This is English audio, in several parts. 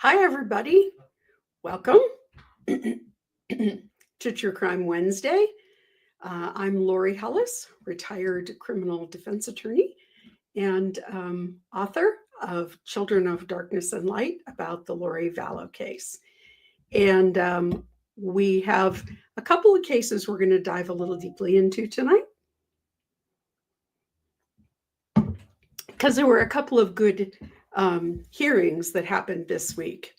Hi, everybody. Welcome to True Crime Wednesday. I'm Lori Vallow, retired criminal defense attorney and author of Children of Darkness and Light about the Lori Vallow case. And we have a couple of cases we're going to dive a little deeply into tonight, because there were a couple of good hearings that happened this week.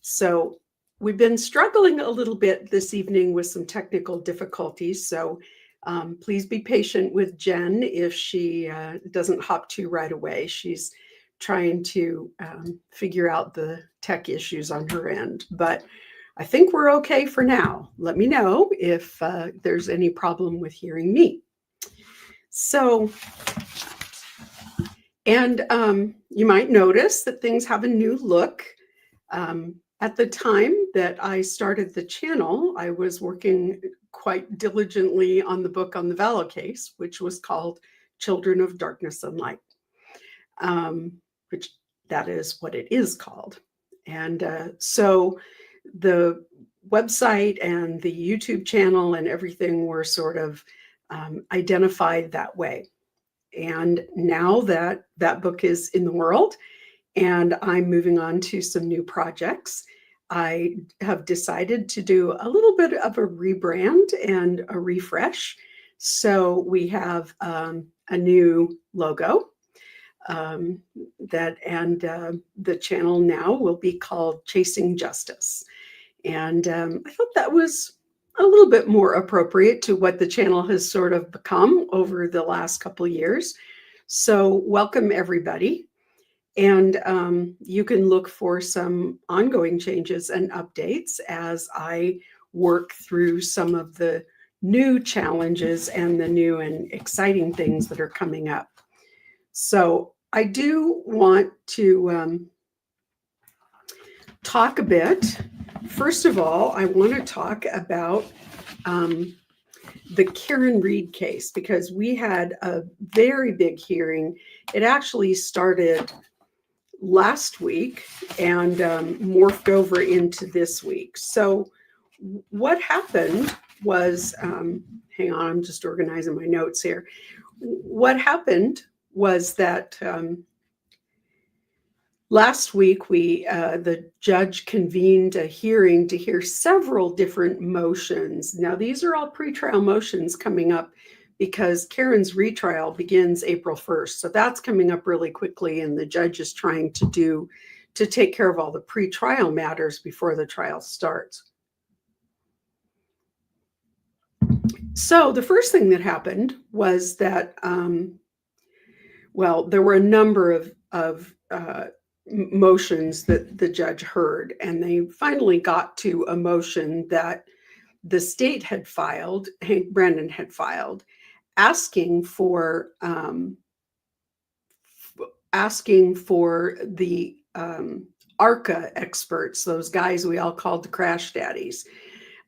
So we've been struggling a little bit this evening with some technical difficulties. So please be patient with Jen if she doesn't hop to right away. She's trying to figure out the tech issues on her end. But I think we're okay for now. Let me know if there's any problem with hearing me. So, and you might notice that things have a new look. At the time that I started the channel, I was working quite diligently on the book on the Vallow case, which was called Children of Darkness and Light, which that is what it is called. And so the website and the YouTube channel and everything were sort of identified that way. And now that that book is in the world, and I'm moving on to some new projects, I have decided to do a little bit of a rebrand and a refresh. So we have a new logo and the channel now will be called Chasing Justice. And I thought that was a little bit more appropriate to what the channel has sort of become over the last couple of years. So welcome, everybody. And you can look for some ongoing changes and updates as I work through some of the new challenges and the new and exciting things that are coming up. So I do want to talk a bit. First of all, I want to talk about the Karen Reed case, because we had a very big hearing. It actually started last week and morphed over into this week. So what happened was, hang on, I'm just organizing my notes here. What happened was that last week the judge convened a hearing to hear several different motions. Now, these are all pretrial motions coming up, because Karen's retrial begins April 1st. So that's coming up really quickly, and the judge is trying to take care of all the pretrial matters before the trial starts. So the first thing that happened was that, well, there were a number of motions that the judge heard, and they finally got to a motion that the state had filed, Hank Brandon had filed, asking for the Arca experts, those guys we all called the crash daddies,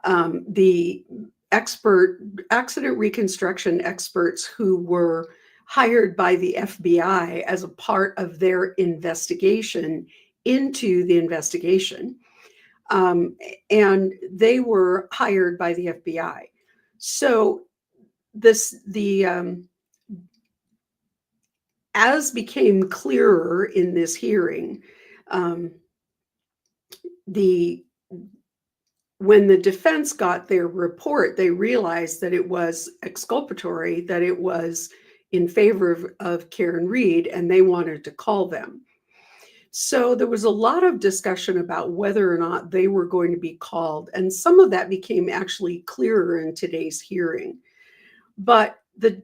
the accident reconstruction experts who were hired by the FBI as a part of their investigation into the investigation. And they were hired by the FBI. So as became clearer in this hearing, when the defense got their report, they realized that it was exculpatory, that it was in favor of Karen Reed, and they wanted to call them. So there was a lot of discussion about whether or not they were going to be called, and some of that became actually clearer in today's hearing. But the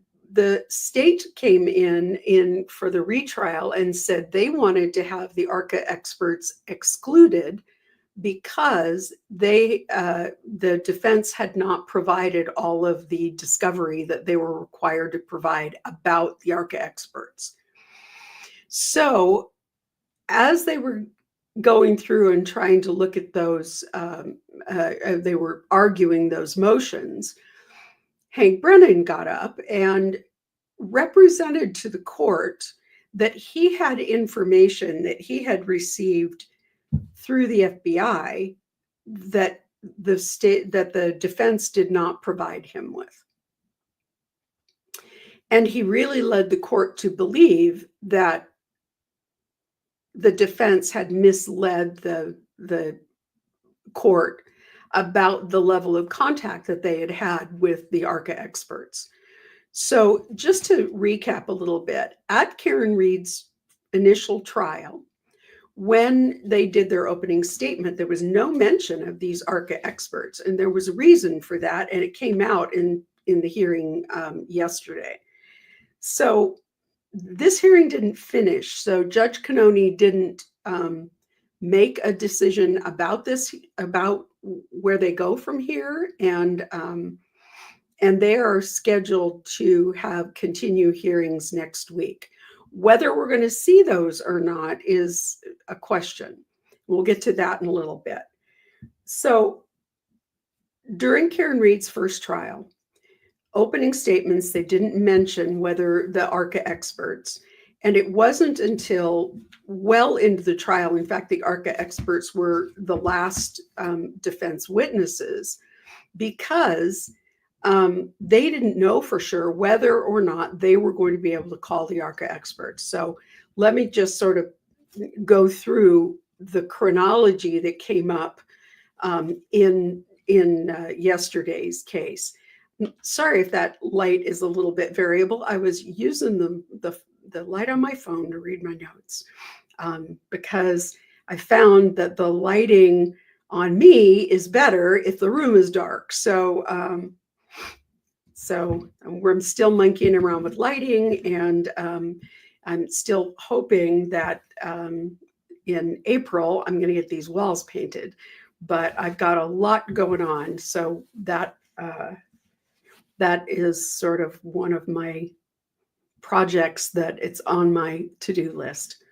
state came in for the retrial and said they wanted to have the Arca experts excluded because the defense had not provided all of the discovery that they were required to provide about the Arca experts. So as they were going through and trying to look at those, they were arguing those motions, Hank Brennan got up and represented to the court that he had information that he had received through the FBI that the defense did not provide him with. And he really led the court to believe that the defense had misled the court about the level of contact that they had had with the Arca experts. So just to recap a little bit, at Karen Read's initial trial, when they did their opening statement, there was no mention of these Arca experts, and there was a reason for that, and it came out in the hearing yesterday. So this hearing didn't finish, so Judge Cannoni didn't make a decision about this, about where they go from here, and they are scheduled to have continued hearings next week. Whether we're going to see those or not is a question. We'll get to that in a little bit. So during Karen Read's first trial, opening statements, they didn't mention whether the Arca experts, and it wasn't until well into the trial, in fact, the Arca experts were the last defense witnesses, because they didn't know for sure whether or not they were going to be able to call the Arca experts. So let me just sort of go through the chronology that came up in yesterday's case. Sorry if that light is a little bit variable. I was using the light on my phone to read my notes because I found that the lighting on me is better if the room is dark. So I'm still monkeying around with lighting, and I'm still hoping that in April I'm going to get these walls painted. But I've got a lot going on, so that is sort of one of my projects that it's on my to-do list.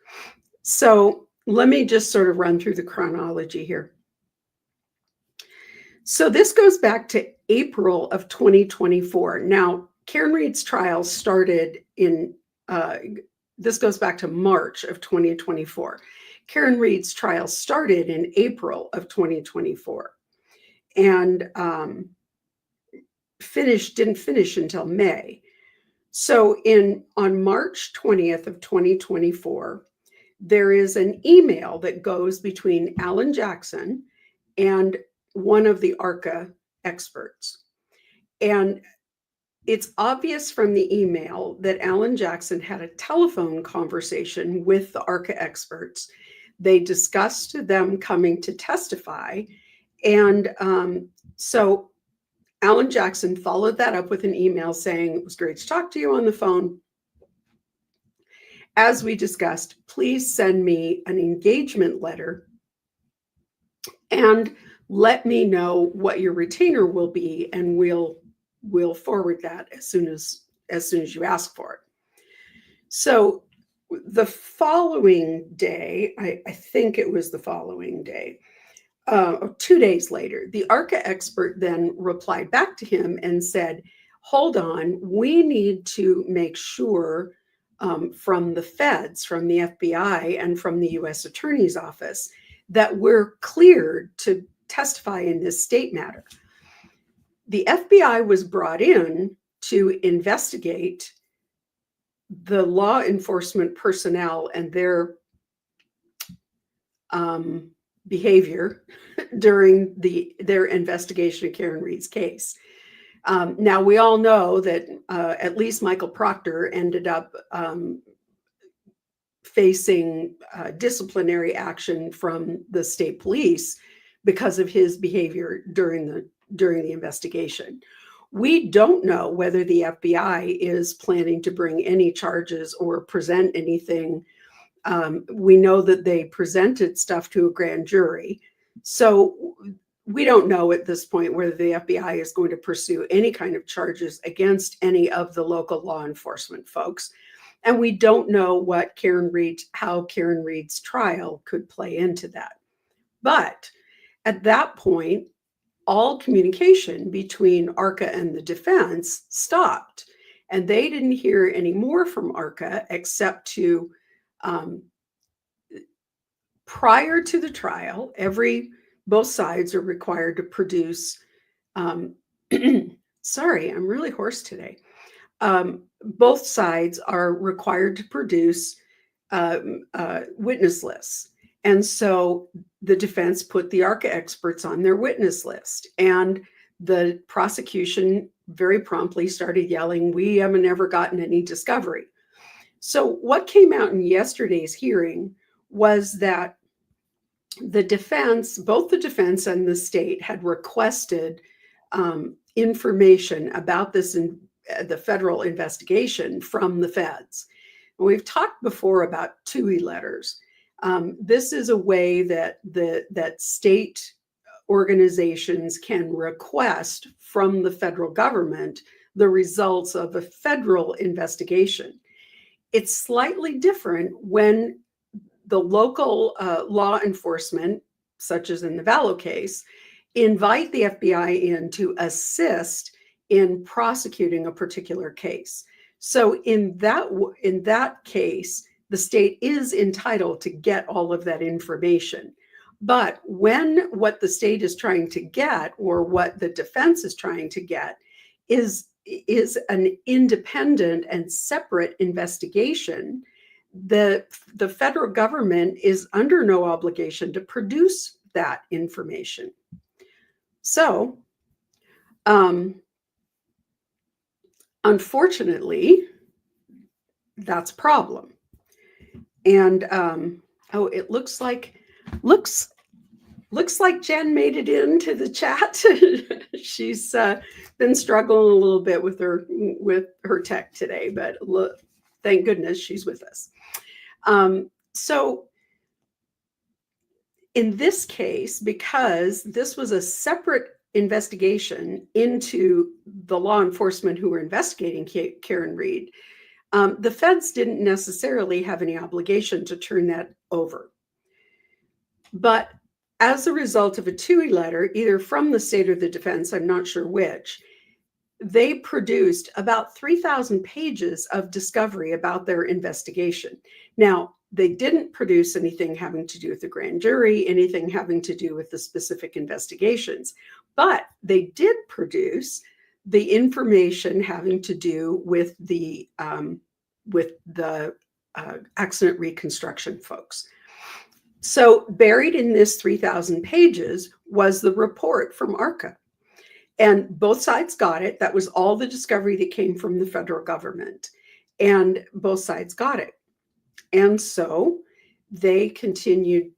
So let me just sort of run through the chronology here. So this goes back to April of 2024. Now, Karen Read's trial started this goes back to March of 2024. Karen Read's trial started in April of 2024 and didn't finish until May. So on March 20th of 2024, there is an email that goes between Alan Jackson and one of the Arca experts. And it's obvious from the email that Alan Jackson had a telephone conversation with the Arca experts. They discussed them coming to testify. And so Alan Jackson followed that up with an email saying, "It was great to talk to you on the phone. As we discussed, please send me an engagement letter and let me know what your retainer will be, and we'll forward that as soon as you ask for it." So the following day, I think it was the following day, 2 days later, the Arca expert then replied back to him and said, "Hold on, we need to make sure from the feds, from the FBI, and from the U.S. Attorney's Office that we're cleared to testify in this state matter." The FBI was brought in to investigate the law enforcement personnel and their behavior during their investigation of Karen Read's case. Now, we all know that at least Michael Proctor ended up facing disciplinary action from the state police because of his behavior during the investigation. We don't know whether the FBI is planning to bring any charges or present anything. We know that they presented stuff to a grand jury. So we don't know at this point whether the FBI is going to pursue any kind of charges against any of the local law enforcement folks. And we don't know how Karen Read's trial could play into that. But at that point, all communication between Arca and the defense stopped. And they didn't hear any more from Arca except to prior to the trial, both sides are required to produce, sorry, I'm really hoarse today. Both sides are required to produce witness lists. And so the defense put the Arca experts on their witness list. And the prosecution very promptly started yelling, "We haven't ever gotten any discovery." So what came out in yesterday's hearing was that the defense, both the defense and the state, had requested information about this in the federal investigation from the feds. And we've talked before about TUI letters. This is a way that that state organizations can request from the federal government the results of a federal investigation. It's slightly different when the local law enforcement, such as in the Vallow case, invite the FBI in to assist in prosecuting a particular case. So in that case, the state is entitled to get all of that information. But when what the state is trying to get, or what the defense is trying to get, is an independent and separate investigation, the federal government is under no obligation to produce that information. So, unfortunately, that's a problem. And oh, it looks like Jen made it into the chat. She's been struggling a little bit with her tech today, but thank goodness she's with us. So in this case, because this was a separate investigation into the law enforcement who were investigating Karen Reed, the feds didn't necessarily have any obligation to turn that over. But as a result of a TUI letter, either from the state or the defense, I'm not sure which, they produced about 3,000 pages of discovery about their investigation. Now, they didn't produce anything having to do with the grand jury, anything having to do with the specific investigations, but they did produce the information having to do with the accident reconstruction folks. So buried in this 3,000 pages was the report from Arca. And both sides got it. That was all the discovery that came from the federal government. And both sides got it. And so they continued,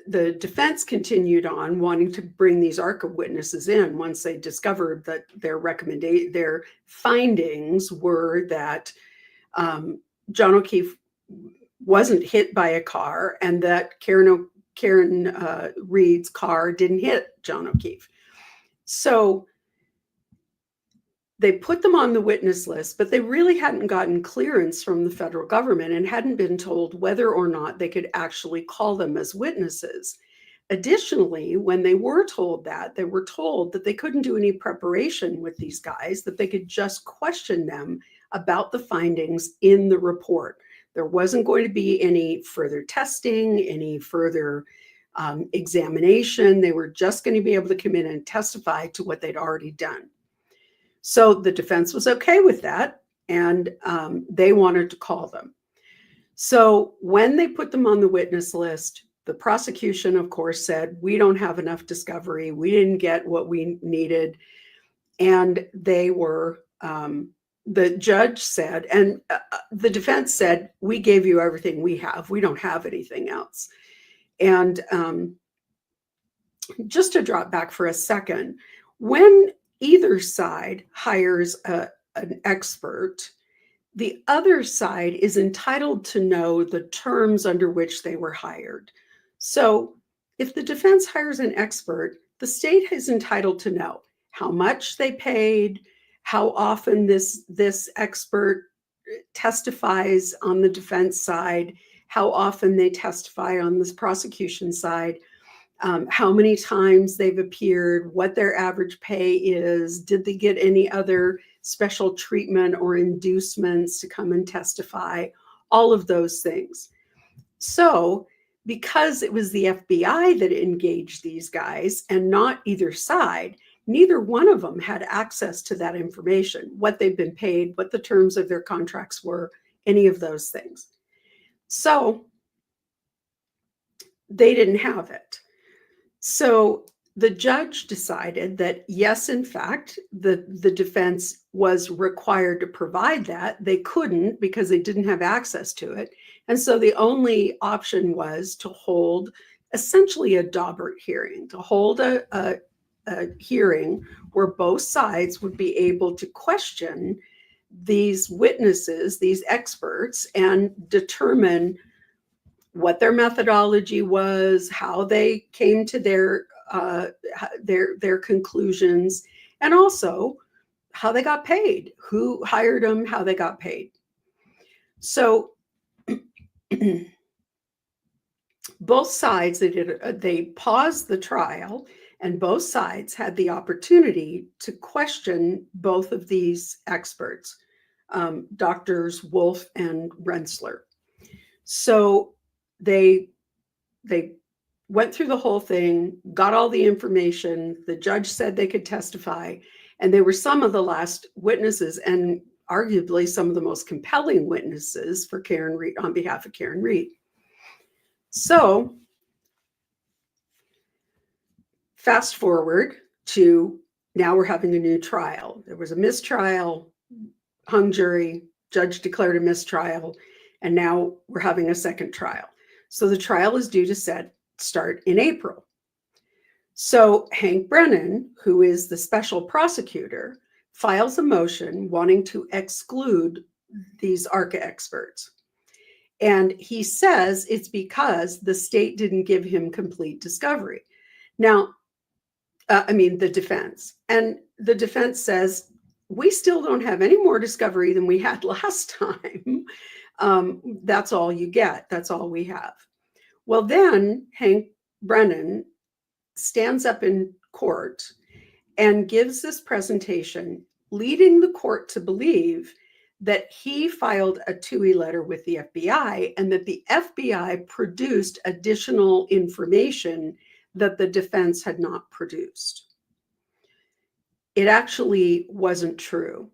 the defense continued on wanting to bring these Arca witnesses in once they discovered that their findings were that John O'Keefe wasn't hit by a car and that Karen Reed's car didn't hit John O'Keefe. So they put them on the witness list, but they really hadn't gotten clearance from the federal government and hadn't been told whether or not they could actually call them as witnesses. Additionally, when they were told that, they were told that they couldn't do any preparation with these guys, that they could just question them about the findings in the report. There wasn't going to be any further testing, any further examination. They were just going to be able to come in and testify to what they'd already done. So the defense was okay with that, and they wanted to call them. So when they put them on the witness list, the prosecution, of course, said, we don't have enough discovery. We didn't get what we needed. And they were, the judge said, and the defense said, we gave you everything we have. We don't have anything else. And just to drop back for a second, when either side hires an expert, the other side is entitled to know the terms under which they were hired. So if the defense hires an expert, the state is entitled to know how much they paid, how often this expert testifies on the defense side, how often they testify on this prosecution side, how many times they've appeared, what their average pay is, did they get any other special treatment or inducements to come and testify, all of those things. So because it was the FBI that engaged these guys and not either side, neither one of them had access to that information, what they've been paid, what the terms of their contracts were, any of those things. So they didn't have it. So the judge decided that, yes, in fact, the defense was required to provide that. They couldn't because they didn't have access to it. And so the only option was to hold essentially a Daubert hearing, to hold a hearing where both sides would be able to question these witnesses, these experts, and determine what their methodology was, how they came to their conclusions, and also how they got paid, who hired them, how they got paid. So both sides, they paused the trial, and both sides had the opportunity to question both of these experts, Doctors Wolf and Rensler. So they went through the whole thing, got all the information. The judge said they could testify, and they were some of the last witnesses and arguably some of the most compelling witnesses for Karen Reed, on behalf of Karen Reed. So fast forward to now we're having a new trial. There was a mistrial, hung jury, judge declared a mistrial, and now we're having a second trial. So the trial is due to start in April. So Hank Brennan, who is the special prosecutor, files a motion wanting to exclude these Arca experts. And he says it's because the state didn't give him complete discovery. Now, the defense. And the defense says, we still don't have any more discovery than we had last time. That's all you get. That's all we have. Well, then Hank Brennan stands up in court and gives this presentation, leading the court to believe that he filed a TUI letter with the FBI and that the FBI produced additional information that the defense had not produced. It actually wasn't true.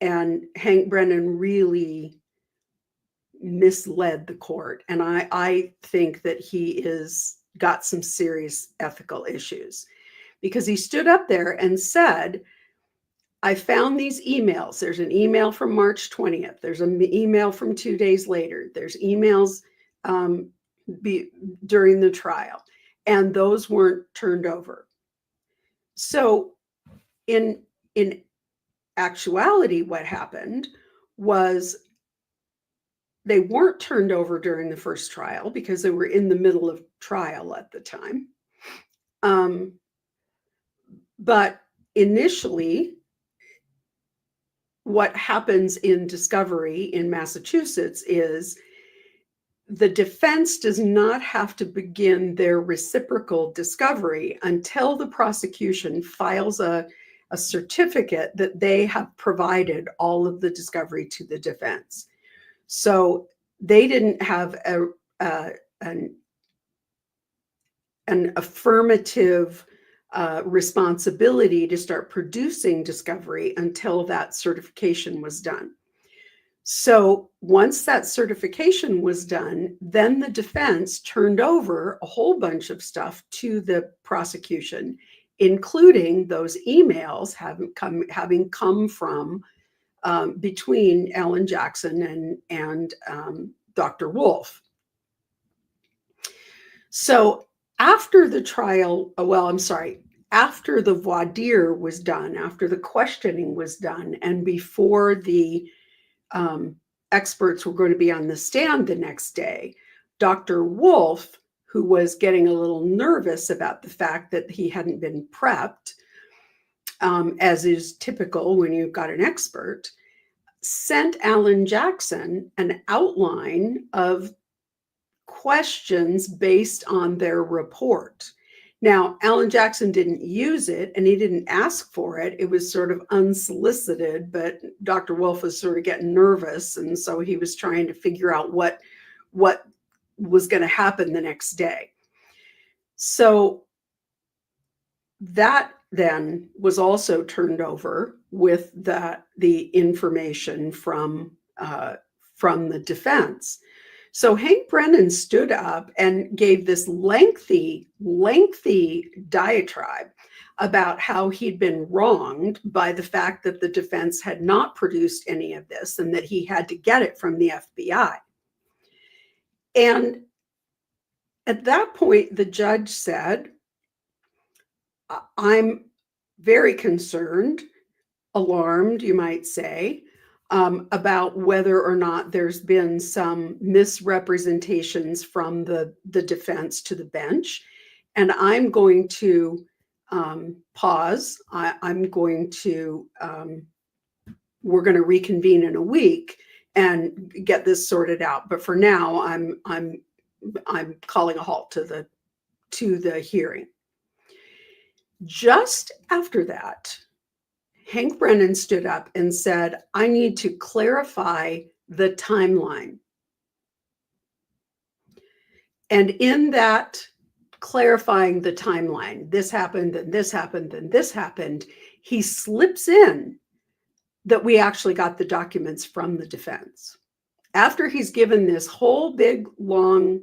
And Hank Brennan really misled the court. And I think that he is got some serious ethical issues, because he stood up there and said, I found these emails. There's an email from March 20th. There's an email from 2 days later. There's emails during the trial, and those weren't turned over. So in actuality, what happened was they weren't turned over during the first trial because they were in the middle of trial at the time. But initially, what happens in discovery in Massachusetts is the defense does not have to begin their reciprocal discovery until the prosecution files a certificate that they have provided all of the discovery to the defense. So they didn't have an affirmative responsibility to start producing discovery until that certification was done. So once that certification was done, then the defense turned over a whole bunch of stuff to the prosecution, including those emails having come from between Alan Jackson and Dr. Wolf. So after the trial, after the voir dire was done, after the questioning was done, and before the experts were going to be on the stand the next day, Dr. Wolf, who was getting a little nervous about the fact that he hadn't been prepped, as is typical when you've got an expert, sent Alan Jackson an outline of questions based on their report. Now, Alan Jackson didn't use it and he didn't ask for it. It was sort of unsolicited, but Dr. Wolf was sort of getting nervous. And so he was trying to figure out what was going to happen the next day. So that then was also turned over with the information from the defense. So Hank Brennan stood up and gave this lengthy diatribe about how he'd been wronged by the fact that the defense had not produced any of this and that he had to get it from the FBI. And at that point, the judge said, I'm very concerned, alarmed, you might say, about whether or not there's been some misrepresentations from the defense to the bench. And I'm going to pause. I'm going to, we're going to reconvene in a week and get this sorted out. But for now, I'm calling a halt to the hearing. Just after that, Hank Brennan stood up and said, I need to clarify the timeline. And in that clarifying the timeline, this happened and this happened and this happened, he slips in that we actually got the documents from the defense. After he's given this whole big, long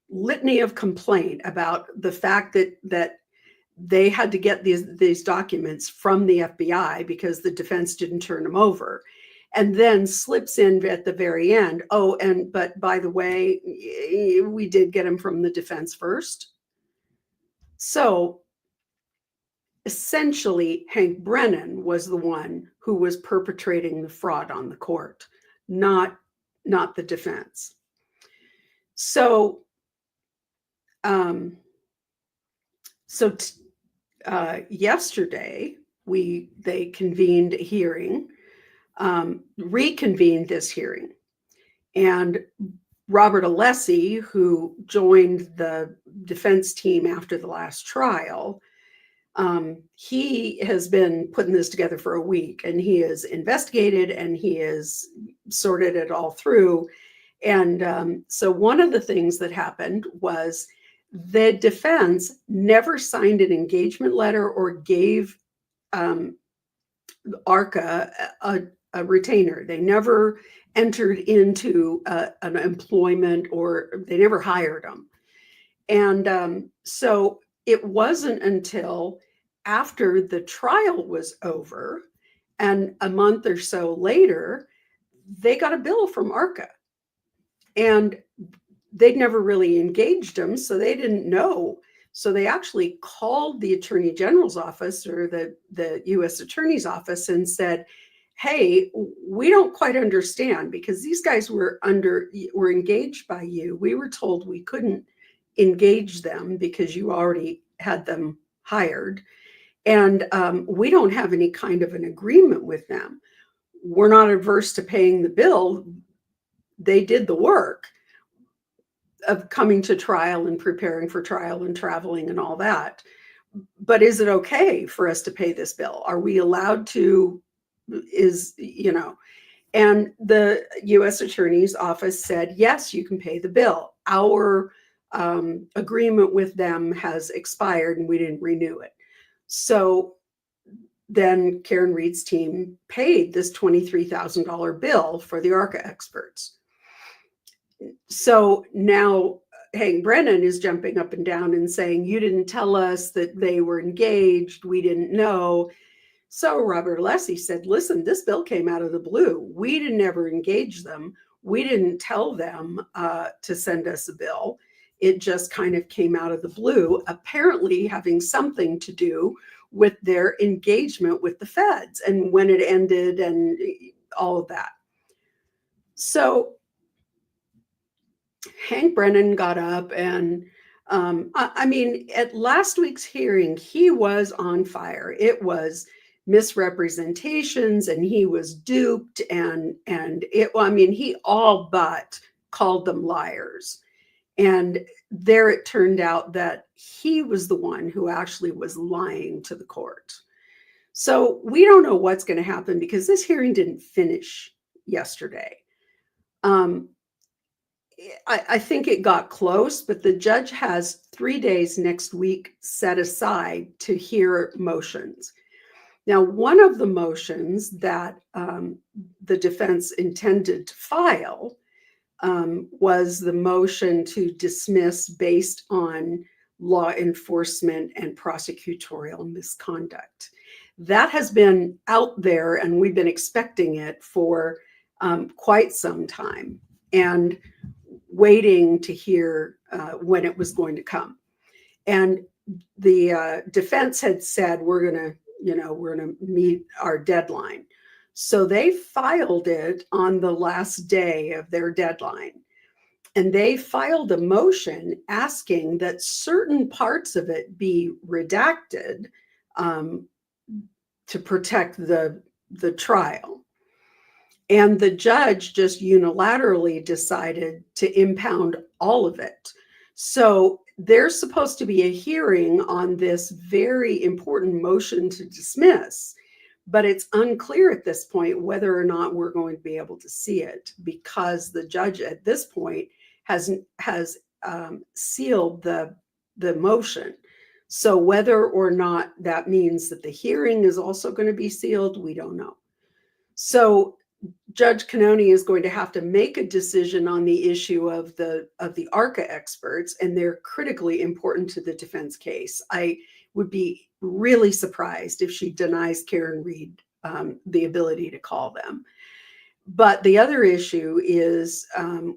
litany of complaint about the fact that they had to get these documents from the FBI because the defense didn't turn them over, and then slips in at the very end, but by the way, we did get them from the defense first. So essentially, Hank Brennan was the one who was perpetrating the fraud on the court, not the defense. So yesterday they convened a hearing, reconvened this hearing, and Robert Alessi, who joined the defense team after the last trial, he has been putting this together for a week, and he has investigated and he has sorted it all through. And so one of the things that happened was the defense never signed an engagement letter or gave Arca a retainer. They never entered into an employment, or they never hired them. And so it wasn't until after the trial was over and a month or so later, they got a bill from Arca. And they'd never really engaged them, so they didn't know. So they actually called the Attorney General's office or the U.S. Attorney's office and said, hey, we don't quite understand, because these guys were engaged by you. We were told we couldn't engage them because you already had them hired. And we don't have any kind of an agreement with them. We're not averse to paying the bill. They did the work of coming to trial and preparing for trial and traveling and all that. But is it okay for us to pay this bill? Are we allowed to, and the U.S. Attorney's office said, yes, you can pay the bill. Our agreement with them has expired and we didn't renew it. So then Karen Reed's team paid this $23,000 bill for the Arca experts. So now Hank Brennan is jumping up and down and saying, you didn't tell us that they were engaged. We didn't know. So Robert Alessi said, listen, this bill came out of the blue. We didn't ever engage them. We didn't tell them to send us a bill. It just kind of came out of the blue, apparently having something to do with their engagement with the feds and when it ended and all of that. So Hank Brennan got up and at last week's hearing, he was on fire. It was misrepresentations and he was duped he all but called them liars. And there it turned out that he was the one who actually was lying to the court. So we don't know what's going to happen because this hearing didn't finish yesterday. I think it got close, but the judge has 3 days next week set aside to hear motions. Now, one of the motions that the defense intended to file was the motion to dismiss based on law enforcement and prosecutorial misconduct. That has been out there, and we've been expecting it for quite some time and waiting to hear when it was going to come. And the defense had said, we're going to meet our deadline. So they filed it on the last day of their deadline. And they filed a motion asking that certain parts of it be redacted to protect the trial. And the judge just unilaterally decided to impound all of it. So there's supposed to be a hearing on this very important motion to dismiss, but it's unclear at this point whether or not we're going to be able to see it, because the judge at this point has sealed the motion. So whether or not that means that the hearing is also going to be sealed, we don't know. So Judge Cannoni is going to have to make a decision on the issue of the Arca experts, and they're critically important to the defense case. I would be really surprised if she denies Karen Reed the ability to call them. But the other issue is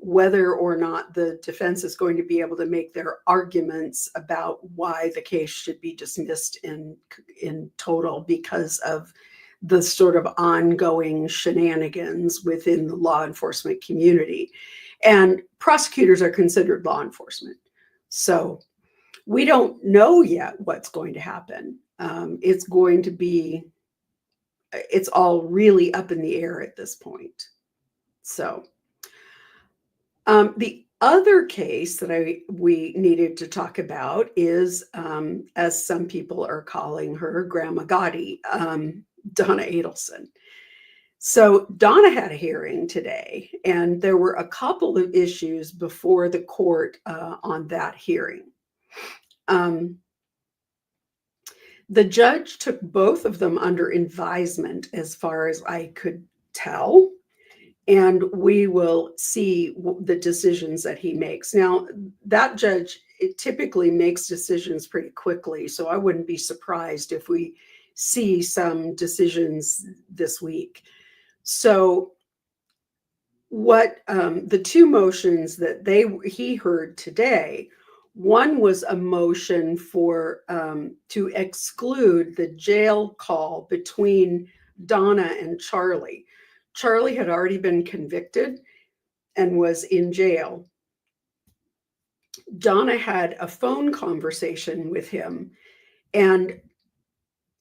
whether or not the defense is going to be able to make their arguments about why the case should be dismissed in total because of the sort of ongoing shenanigans within the law enforcement community. And prosecutors are considered law enforcement. So we don't know yet what's going to happen. It's all really up in the air at this point. So the other case that we needed to talk about is, as some people are calling her, Grandma Gotti, Donna Adelson. So Donna had a hearing today, and there were a couple of issues before the court on that hearing. The judge took both of them under advisement, as far as I could tell, and we will see the decisions that he makes. Now, that judge typically makes decisions pretty quickly, so I wouldn't be surprised if we see some decisions this week. So what the two motions that he heard today, one was a motion for to exclude the jail call between Donna and Charlie. Charlie had already been convicted and was in jail. Donna had a phone conversation with him and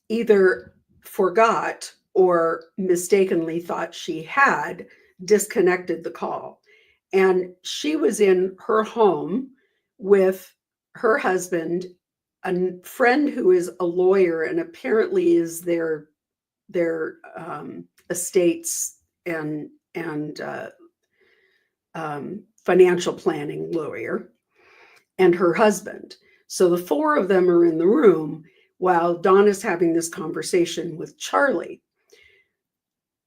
either forgot or mistakenly thought she had disconnected the call. And she was in her home with her husband, a friend who is a lawyer and apparently is their estates and financial planning lawyer, and her husband. So the four of them are in the room while Donna's having this conversation with Charlie.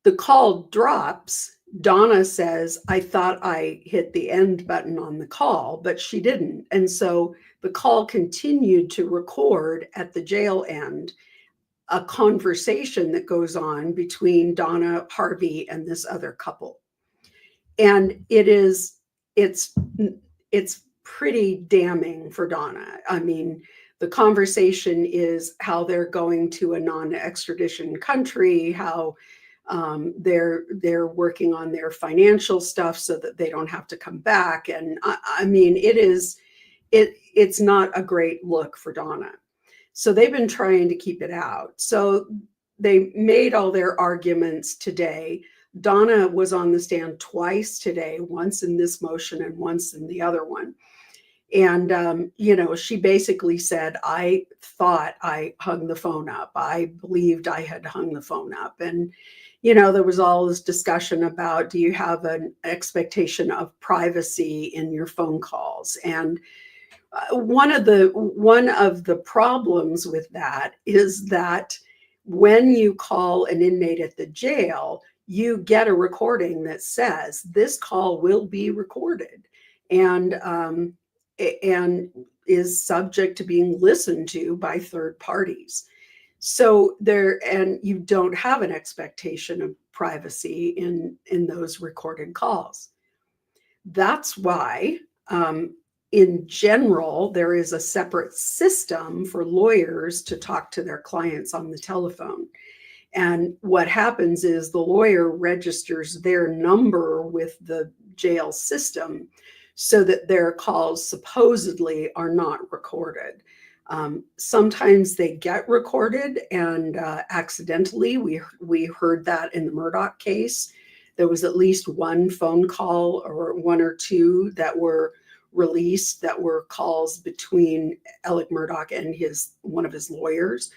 The call drops. Donna says, I thought I hit the end button on the call, but she didn't. And so the call continued to record at the jail end a conversation that goes on between Donna, Harvey, and this other couple. And it's pretty damning for Donna. I mean, the conversation is how they're going to a non-extradition country, how they're working on their financial stuff so that they don't have to come back. And I mean, it's not a great look for Donna. So they've been trying to keep it out. So they made all their arguments today. Donna was on the stand twice today, once in this motion and once in the other one. And, she basically said, I thought I hung the phone up. I believed I had hung the phone up. And, there was all this discussion about, do you have an expectation of privacy in your phone calls? And one of the problems with that is that when you call an inmate at the jail, you get a recording that says this call will be recorded and is subject to being listened to by third parties. So and you don't have an expectation of privacy in those recorded calls. That's why, in general, there is a separate system for lawyers to talk to their clients on the telephone. And what happens is the lawyer registers their number with the jail system so that their calls supposedly are not recorded. Sometimes they get recorded, and accidentally, we heard that in the Murdaugh case. There was at least one phone call or one or two that were released that were calls between Alec Murdaugh and one of his lawyers.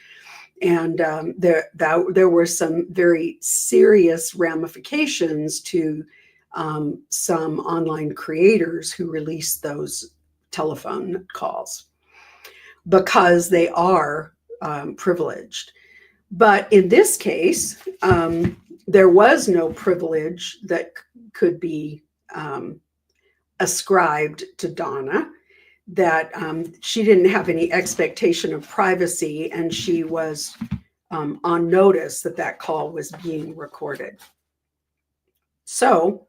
And there were some very serious ramifications to some online creators who released those telephone calls, because they are privileged. But in this case, there was no privilege that could be ascribed to Donna, that she didn't have any expectation of privacy, and she was on notice that call was being recorded. So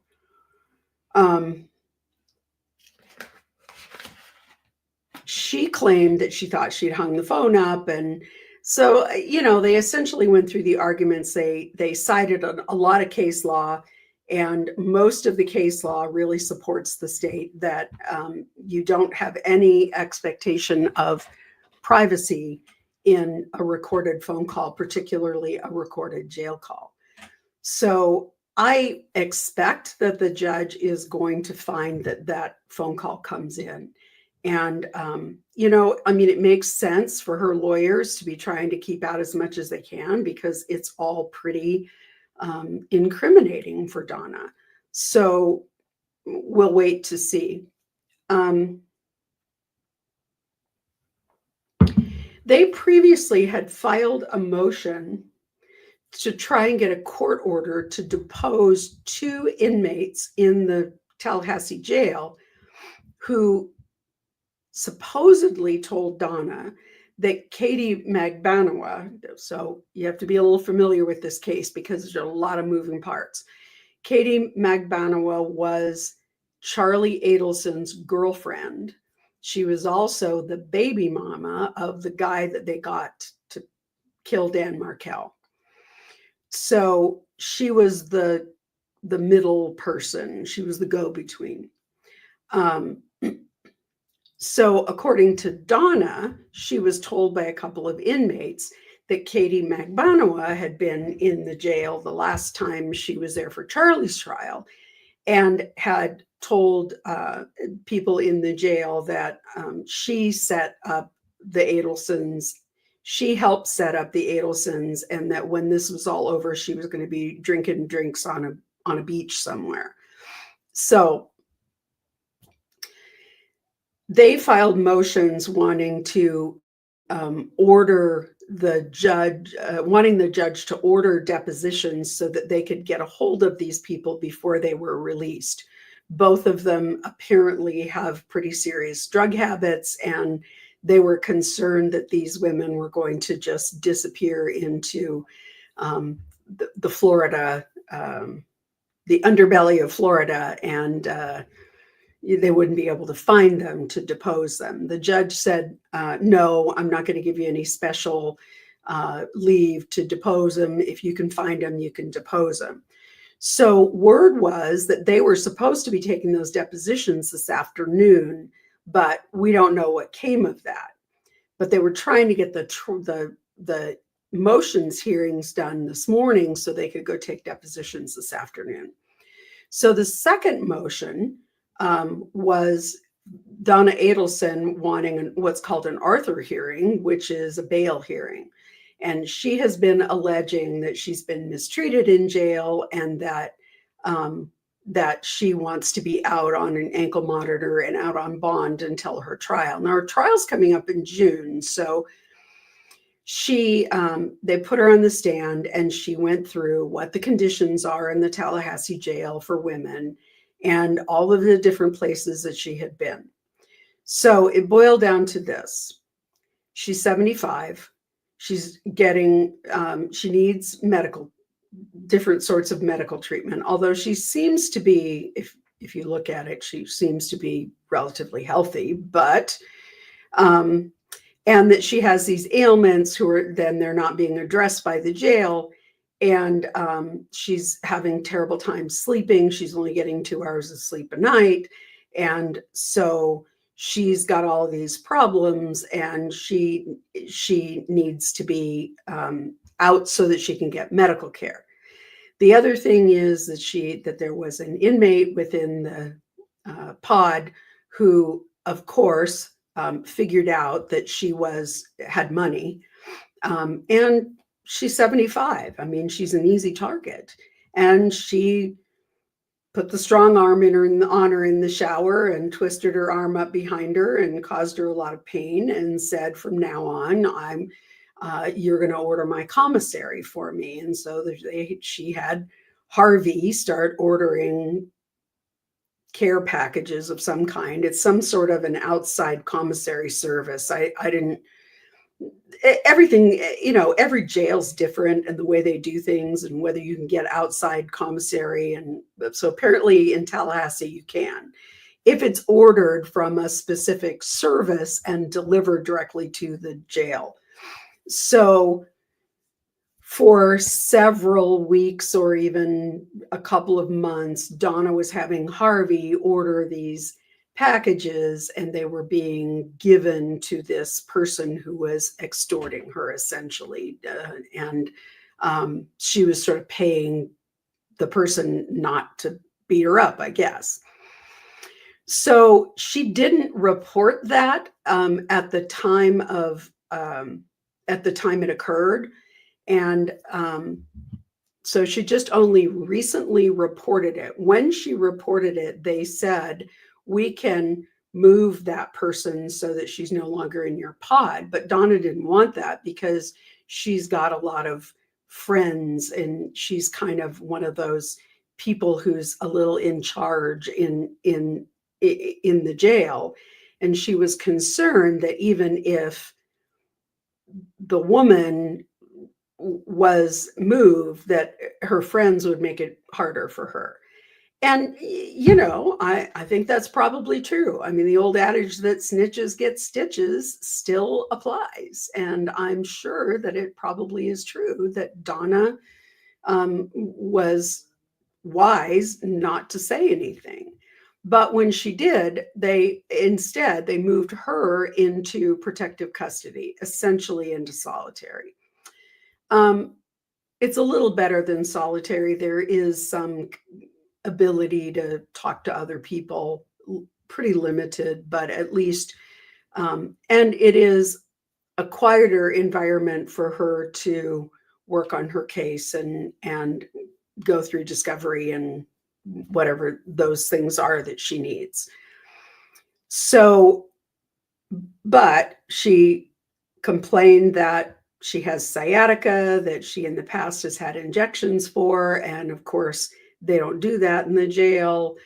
she claimed that she thought she'd hung the phone up. And so, they essentially went through the arguments. They cited a lot of case law, and most of the case law really supports the state that you don't have any expectation of privacy in a recorded phone call, particularly a recorded jail call. So I expect that the judge is going to find that phone call comes in. And, it makes sense for her lawyers to be trying to keep out as much as they can, because it's all pretty incriminating for Donna. So we'll wait to see. They previously had filed a motion to try and get a court order to depose 2 inmates in the Tallahassee jail who supposedly told Donna that Katie Magbanowa, so you have to be a little familiar with this case because there's a lot of moving parts. Katie Magbanowa was Charlie Adelson's girlfriend. She was also the baby mama of the guy that they got to kill Dan Markell. So she was the middle person. She was the go-between. So according to Donna, she was told by a couple of inmates that Katie Magbanowa had been in the jail the last time she was there for Charlie's trial, and had told people in the jail that she set up the Adelsons. She helped set up the Adelsons, and that when this was all over, she was going to be drinking drinks on a beach somewhere. So they filed motions wanting to order the judge, wanting the judge to order depositions so that they could get a hold of these people before they were released. Both of them apparently have pretty serious drug habits, and they were concerned that these women were going to just disappear into the Florida, the underbelly of Florida, and they wouldn't be able to find them to depose them. The judge said, no, I'm not going to give you any special leave to depose them. If you can find them, you can depose them. So word was that they were supposed to be taking those depositions this afternoon, but we don't know what came of that. But they were trying to get the motions hearings done this morning so they could go take depositions this afternoon. So the second motion was Donna Adelson wanting what's called an Arthur hearing, which is a bail hearing. And she has been alleging that she's been mistreated in jail, and that that she wants to be out on an ankle monitor and out on bond until her trial. Now, her trial's coming up in June, so they put her on the stand, and she went through what the conditions are in the Tallahassee jail for women and all of the different places that she had been. So it boiled down to this. She's 75. She's getting, she needs different sorts of medical treatment, although she seems to be, if you look at it, she seems to be relatively healthy, but, and that she has these ailments they're not being addressed by the jail. And she's having terrible time sleeping. She's only getting 2 hours of sleep a night. And so she's got all these problems, and she needs to be out so that she can get medical care. The other thing is that there was an inmate within the pod who, of course, figured out that she had money, and she's 75. I mean, she's an easy target, and she put the strong arm on her in the shower and twisted her arm up behind her and caused her a lot of pain, and said, from now on, you're going to order my commissary for me. And so she had Harvey start ordering care packages of some kind. It's some sort of an outside commissary service. Everything, every jail's different, and the way they do things, and whether you can get outside commissary. And so apparently in Tallahassee, you can, if it's ordered from a specific service and delivered directly to the jail. So for several weeks or even a couple of months, Donna was having Harvey order these packages, and they were being given to this person who was extorting her, essentially. And she was sort of paying the person not to beat her up, I guess. So she didn't report that at the time it occurred. And so she just only recently reported it. When she reported it, they said, we can move that person so that she's no longer in your pod. But Donna didn't want that, because she's got a lot of friends, and she's kind of one of those people who's a little in charge in the jail. And she was concerned that even if the woman was moved, that her friends would make it harder for her. And, I think that's probably true. I mean, the old adage that snitches get stitches still applies. And I'm sure that it probably is true that Donna was wise not to say anything. But when she did, they moved her into protective custody, essentially into solitary. It's a little better than solitary. There is some ability to talk to other people, pretty limited, but at least, and it is a quieter environment for her to work on her case and go through discovery and whatever those things are that she needs. So, but she complained that she has sciatica, that she in the past has had injections for, and of course, they don't do that in the jail.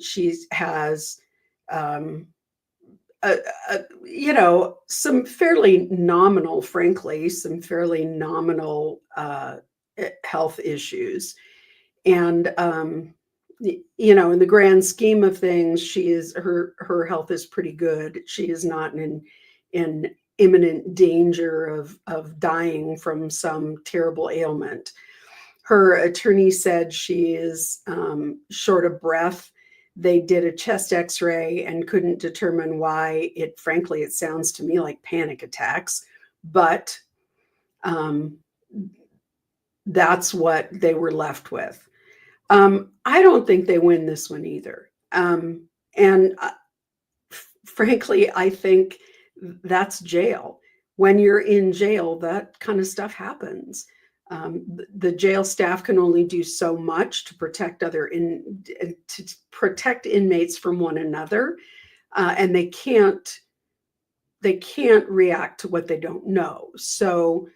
She has, some fairly nominal, frankly, health issues. And, in the grand scheme of things, her health is pretty good. She is not in imminent danger of dying from some terrible ailment. Her attorney said she is short of breath. They did a chest x-ray and couldn't determine why. Frankly, it sounds to me like panic attacks, but that's what they were left with. I don't think they win this one either. And frankly, I think that's jail. when you're in jail, that kind of stuff happens. The jail staff can only do so much to protect inmates from one another, and they can't react to what they don't know. So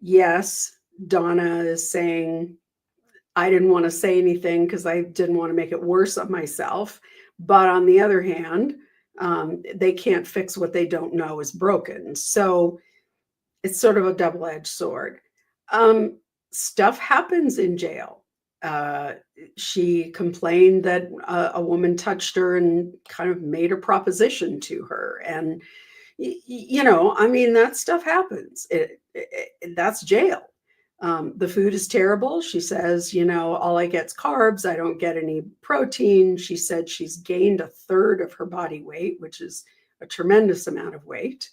yes, Donna is saying, I didn't want to say anything because I didn't want to make it worse on myself. But on the other hand, they can't fix what they don't know is broken. So it's sort of a double-edged sword. Stuff happens in jail. She complained that a woman touched her and kind of made a proposition to her. And, I mean, that stuff happens. That's jail. The food is terrible. She says, all I get is carbs. I don't get any protein. She said she's gained a third of her body weight, which is a tremendous amount of weight.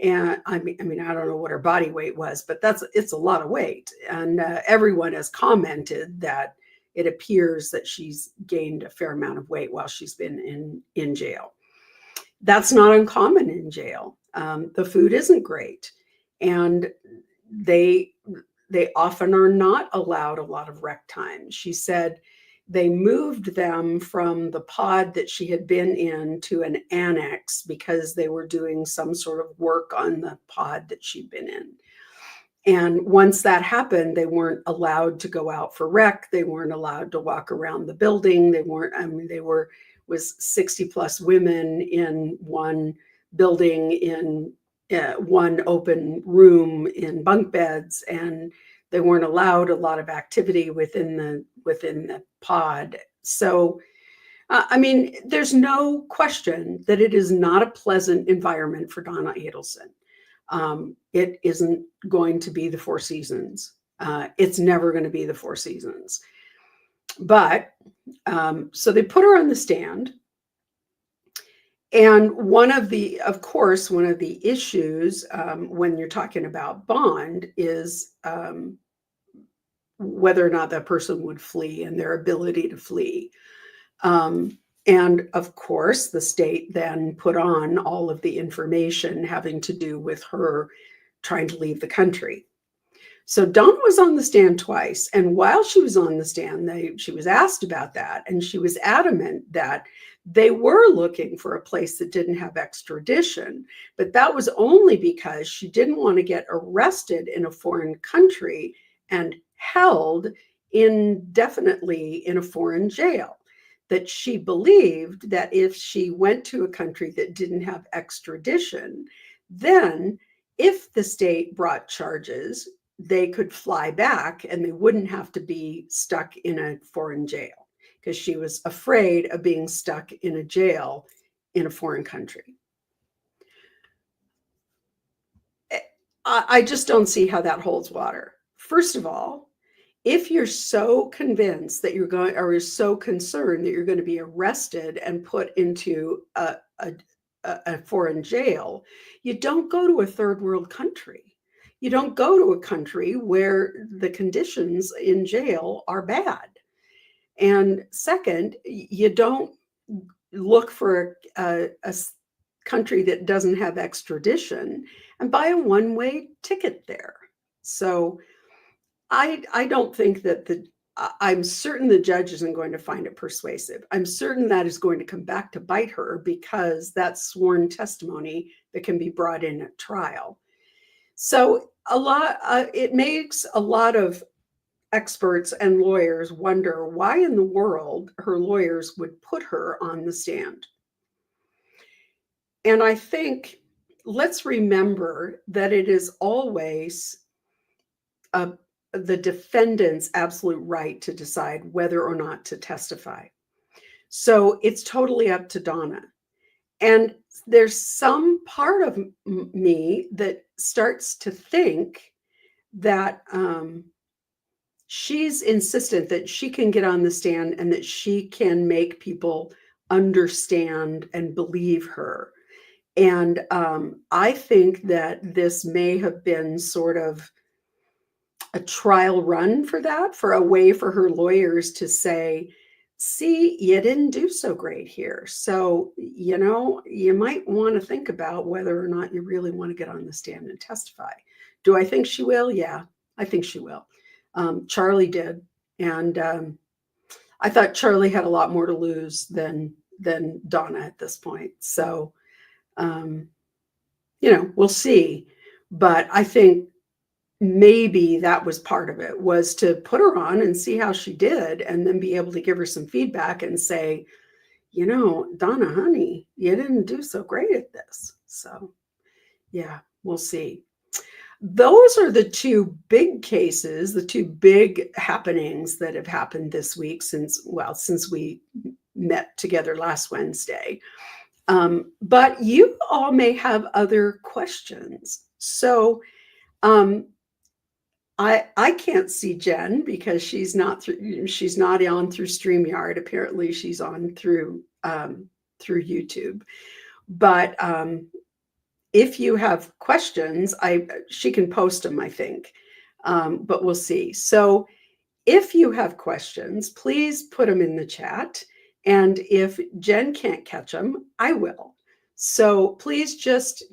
And I mean, I don't know what her body weight was, but it's a lot of weight. And everyone has commented that it appears that she's gained a fair amount of weight while she's been in jail. That's not uncommon in jail. The food isn't great. And they often are not allowed a lot of rec time. She said they moved them from the pod that she had been in to an annex because they were doing some sort of work on the pod that she'd been in. And once that happened, they weren't allowed to go out for rec. They weren't allowed to walk around the building. Was 60 plus women in one building in one open room in bunk beds, and they weren't allowed a lot of activity within the pod. So, there's no question that it is not a pleasant environment for Donna Adelson. It isn't going to be the Four Seasons. It's never going to be the Four Seasons. But so they put her on the stand. And one of the issues when you're talking about bond is whether or not that person would flee and their ability to flee. And of course, the state then put on all of the information having to do with her trying to leave the country. So Donna was on the stand twice. And while she was on the stand, she was asked about that. And she was adamant that they were looking for a place that didn't have extradition. But that was only because she didn't want to get arrested in a foreign country and held indefinitely in a foreign jail. That she believed that if she went to a country that didn't have extradition, then if the state brought charges, they could fly back and they wouldn't have to be stuck in a foreign jail, because she was afraid of being stuck in a jail in a foreign country. I just don't see how that holds water. First of all, if you're so convinced that you're going, or you're so concerned that you're going to be arrested and put into a foreign jail, you don't go to a third world country. You don't go to a country where the conditions in jail are bad. And second, you don't look for a country that doesn't have extradition and buy a one-way ticket there. So I don't think that I'm certain the judge isn't going to find it persuasive. I'm certain that is going to come back to bite her, because that's sworn testimony that can be brought in at trial. So it makes a lot of experts and lawyers wonder why in the world her lawyers would put her on the stand. And I think let's remember that it is always the defendant's absolute right to decide whether or not to testify. So it's totally up to Donna. And there's some part of me that starts to think that she's insistent that she can get on the stand and that she can make people understand and believe her. And I think that this may have been sort of a trial run for that, for a way for her lawyers to say, see, you didn't do so great here. So, you might want to think about whether or not you really want to get on the stand and testify. Do I think she will? Yeah, I think she will. Charlie did. And I thought Charlie had a lot more to lose than Donna at this point. So, we'll see. But I think maybe that was part of it, was to put her on and see how she did, and then be able to give her some feedback and say, Donna, honey, you didn't do so great at this. So yeah, we'll see. Those are the two big cases, the two big happenings that have happened this week since we met together last Wednesday. But you all may have other questions. So I can't see Jen because she's not on through StreamYard. Apparently she's on through YouTube. But if you have questions, she can post them, I think. But we'll see. So if you have questions, please put them in the chat. And if Jen can't catch them, I will. So please just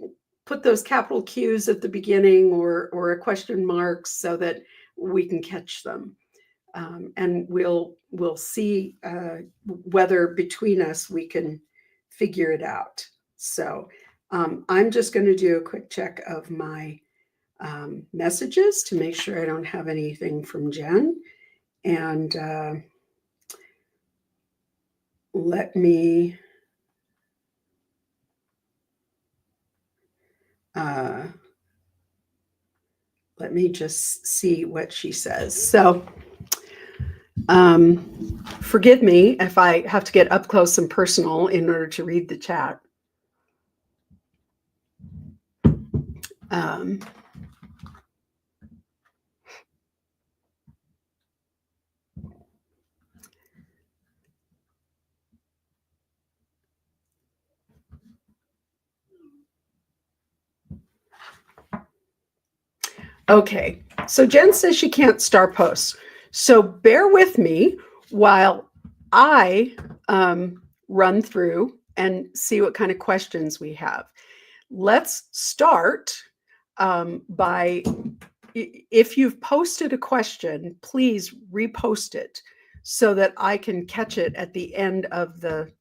put those capital Q's at the beginning or a question mark so that we can catch them. And we'll see whether between us we can figure it out. So I'm just going to do a quick check of my messages to make sure I don't have anything from Jen. And let me just see what she says. So forgive me if I have to get up close and personal in order to read the chat. Okay, so Jen says she can't star post. So bear with me while I run through and see what kind of questions we have. Let's start by, if you've posted a question, please repost it so that I can catch it at the end of the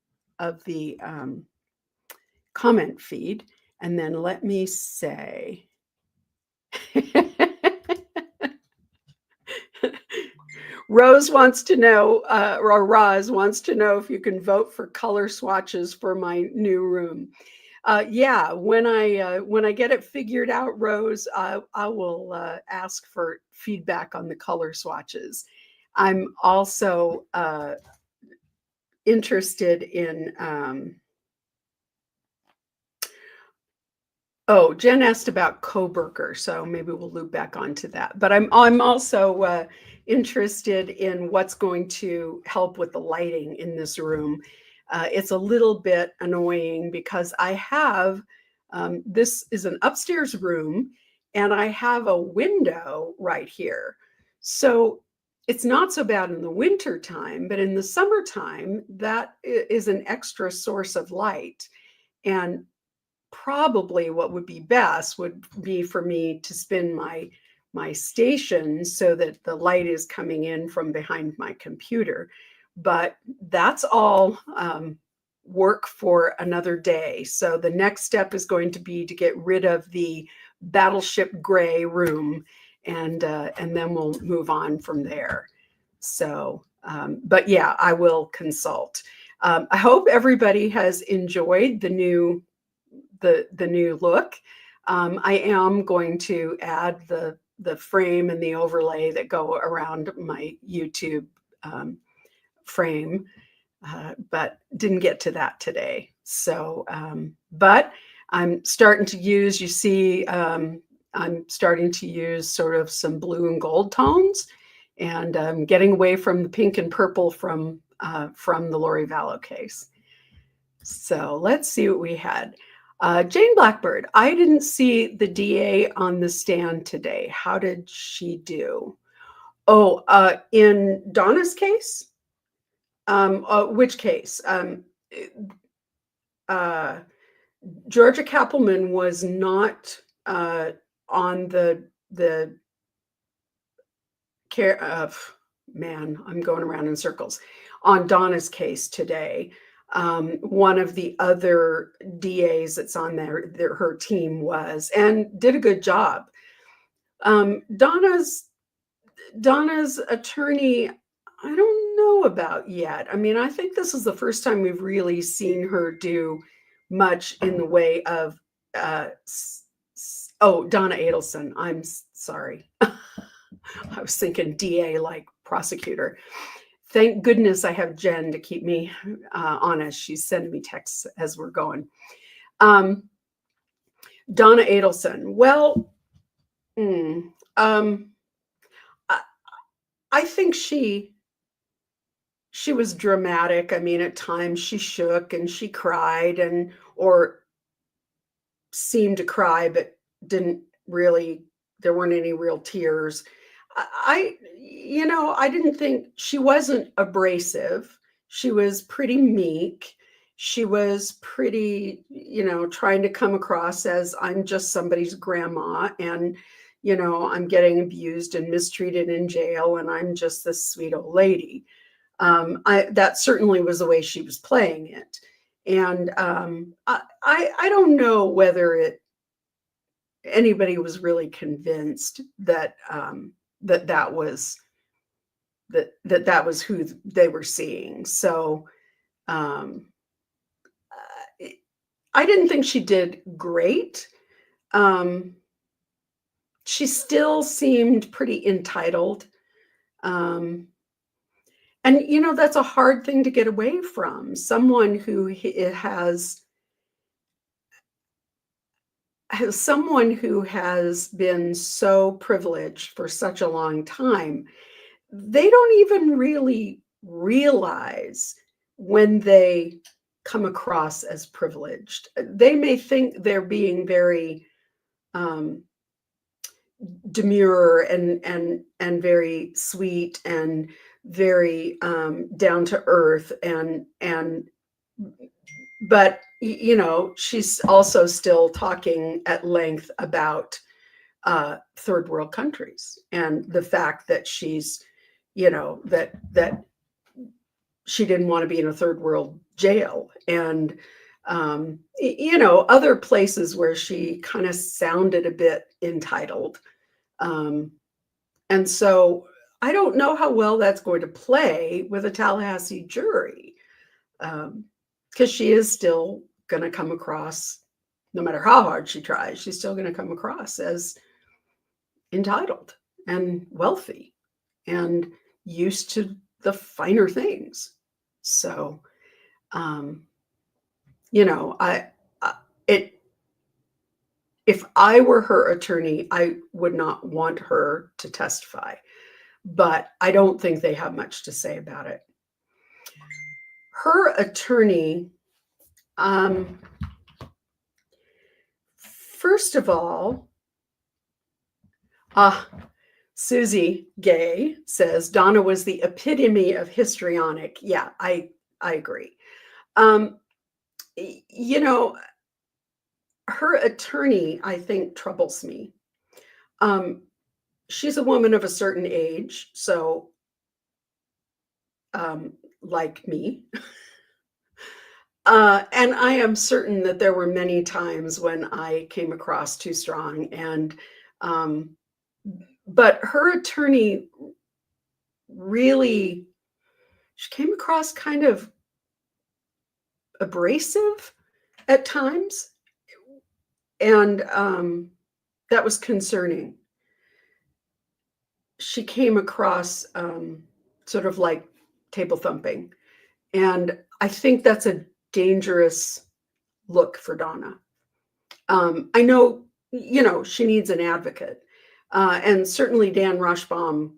comment feed. And then let me say, Rose wants to know, or Roz wants to know if you can vote for color swatches for my new room. Yeah, when I get it figured out, Rose, I will ask for feedback on the color swatches. I'm also interested in. Jen asked about Kohberger, so maybe we'll loop back onto that. But I'm also interested in what's going to help with the lighting in this room. It's a little bit annoying because I have, this is an upstairs room and I have a window right here. So it's not so bad in the winter time, but in the summertime, that is an extra source of light. And probably what would be best would be for me to spin my station so that the light is coming in from behind my computer. But that's all work for another day. So the next step is going to be to get rid of the battleship gray room, and then we'll move on from there. So, but yeah, I will consult. I hope everybody has enjoyed the new look. I am going to add the frame and the overlay that go around my YouTube frame, but didn't get to that today. So, but I'm starting to use, you see, I'm starting to use sort of some blue and gold tones, and I'm getting away from the pink and purple from the Lori Vallow case. So let's see what we had. Jane Blackbird, I didn't see the DA on the stand today. How did she do? In Donna's case? Which case? Georgia Kappelman was not on the care of, man, I'm going around in circles, on Donna's case today. One of the other DAs that's on there, her team was, and did a good job. Donna's attorney, I don't know about yet. I mean, I think this is the first time we've really seen her do much in the way of, Donna Adelson. I'm sorry. I was thinking DA like prosecutor. Thank goodness I have Jen to keep me honest. She's sending me texts as we're going. Donna Adelson. Well, I think she was dramatic. I mean, at times she shook and she cried or seemed to cry, but didn't really, there weren't any real tears. I didn't think, she wasn't abrasive. She was pretty meek. She was pretty, trying to come across as, I'm just somebody's grandma, and, I'm getting abused and mistreated in jail, and I'm just this sweet old lady. That certainly was the way she was playing it. And I don't know whether anybody was really convinced that that was who they were seeing. So I didn't think she did great. She still seemed pretty entitled. And that's a hard thing to get away from. Someone who has been so privileged for such a long time, they don't even really realize when they come across as privileged. They may think they're being very demure and very sweet and very down to earth, but she's also still talking at length about third world countries and the fact that she's that she didn't want to be in a third world jail, and other places where she kind of sounded a bit entitled. And so I don't know how well that's going to play with a Tallahassee jury, because she is still going to come across, no matter how hard she tries, she's still going to come across as entitled and wealthy and used to the finer things. So, if I were her attorney, I would not want her to testify, but I don't think they have much to say about it. Her attorney, first of all, Susie Gay says Donna was the epitome of histrionic. Yeah, I agree. Her attorney, I think, troubles me. She's a woman of a certain age, so like me. And I am certain that there were many times when I came across too strong, and but her attorney really, she came across kind of abrasive at times, and that was concerning. She came across sort of like table thumping, and I think that's a dangerous look for Donna. I know, she needs an advocate, and certainly Dan Rushbaum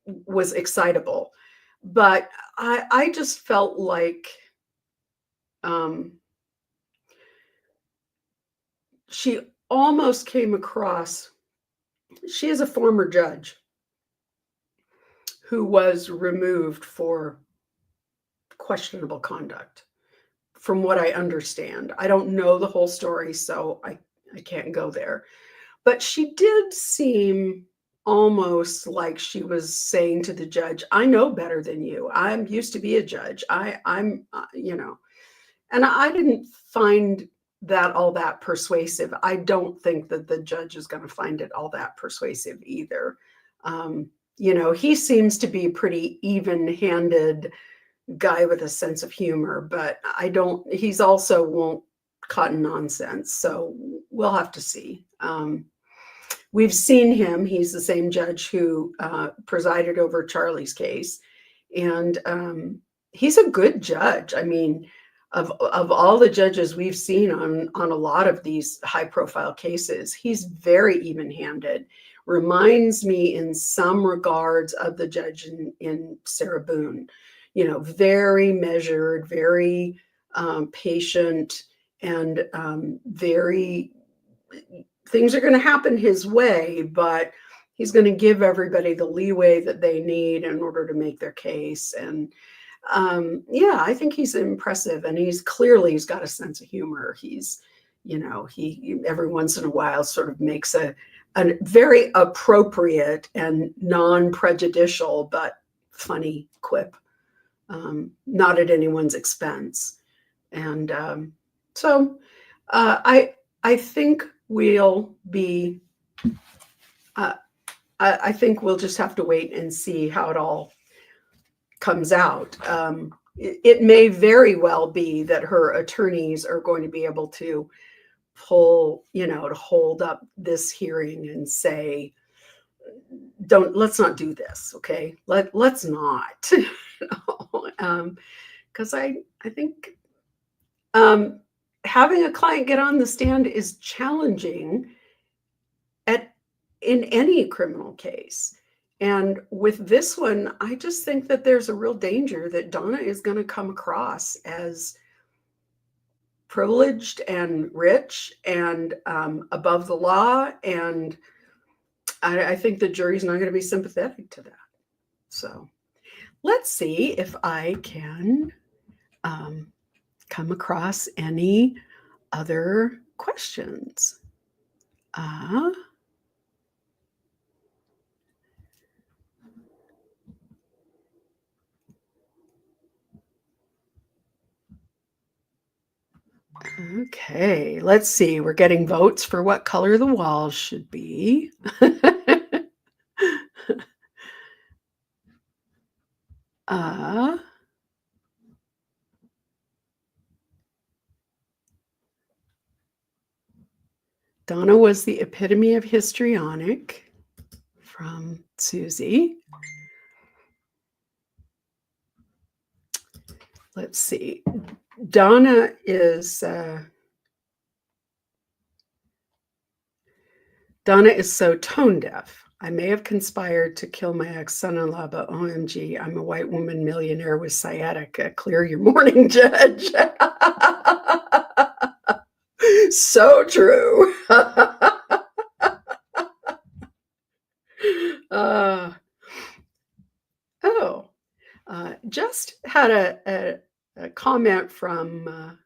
was excitable, but I just felt like she almost came across, she is a former judge who was removed for questionable conduct, from what I understand. I don't know the whole story, so I can't go there. But she did seem almost like she was saying to the judge, I know better than you. I'm used to be a judge. I'm, and I didn't find that all that persuasive. I don't think that the judge is going to find it all that persuasive either. He seems to be a pretty even-handed guy with a sense of humor, but he's also won't cotton nonsense. So we'll have to see. We've seen him. He's the same judge who presided over Charlie's case. And he's a good judge. I mean, of all the judges we've seen on a lot of these high profile cases, he's very even-handed. Reminds me in some regards of the judge in Sarah Boone, very measured, very patient, and very, things are going to happen his way, but he's going to give everybody the leeway that they need in order to make their case. And I think he's impressive, and he's got a sense of humor. He's, he every once in a while sort of makes a very appropriate and non-prejudicial but funny quip, not at anyone's expense. And so I think we'll be, I think we'll just have to wait and see how it all comes out. It may very well be that her attorneys are going to be able to pull, to hold up this hearing and say, let's not do this. Okay. Let's not, because I think having a client get on the stand is challenging in any criminal case. And with this one, I just think that there's a real danger that Donna is going to come across as privileged and rich and above the law. And I think the jury's not going to be sympathetic to that. So let's see if I can come across any other questions. Okay, let's see. We're getting votes for what color the walls should be. Donna was the epitome of histrionic, from Susie. Let's see. Donna is so tone deaf. I may have conspired to kill my ex-son-in-law, but OMG, I'm a white woman millionaire with sciatica. Clear your morning, Judge. So true. Just had a comment from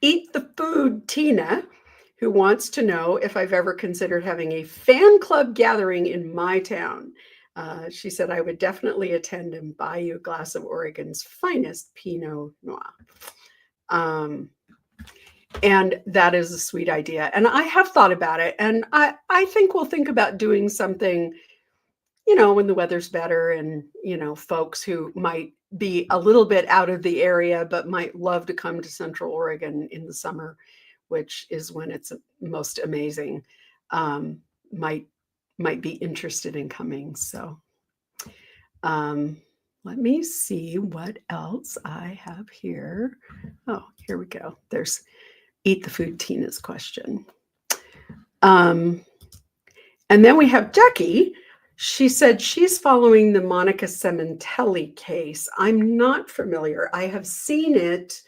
Eat the Food Tina, who wants to know if I've ever considered having a fan club gathering in my town. She said, I would definitely attend and buy you a glass of Oregon's finest Pinot Noir. And that is a sweet idea. And I have thought about it. And I think we'll think about doing something, when the weather's better, and, folks who might be a little bit out of the area, but might love to come to Central Oregon in the summer, which is when it's most amazing, might be interested in coming. So let me see what else I have here. Oh, here we go. There's Eat the Food Tina's question. And then we have Jackie. She said she's following the Monica Sementelli case. I'm not familiar. I have seen it.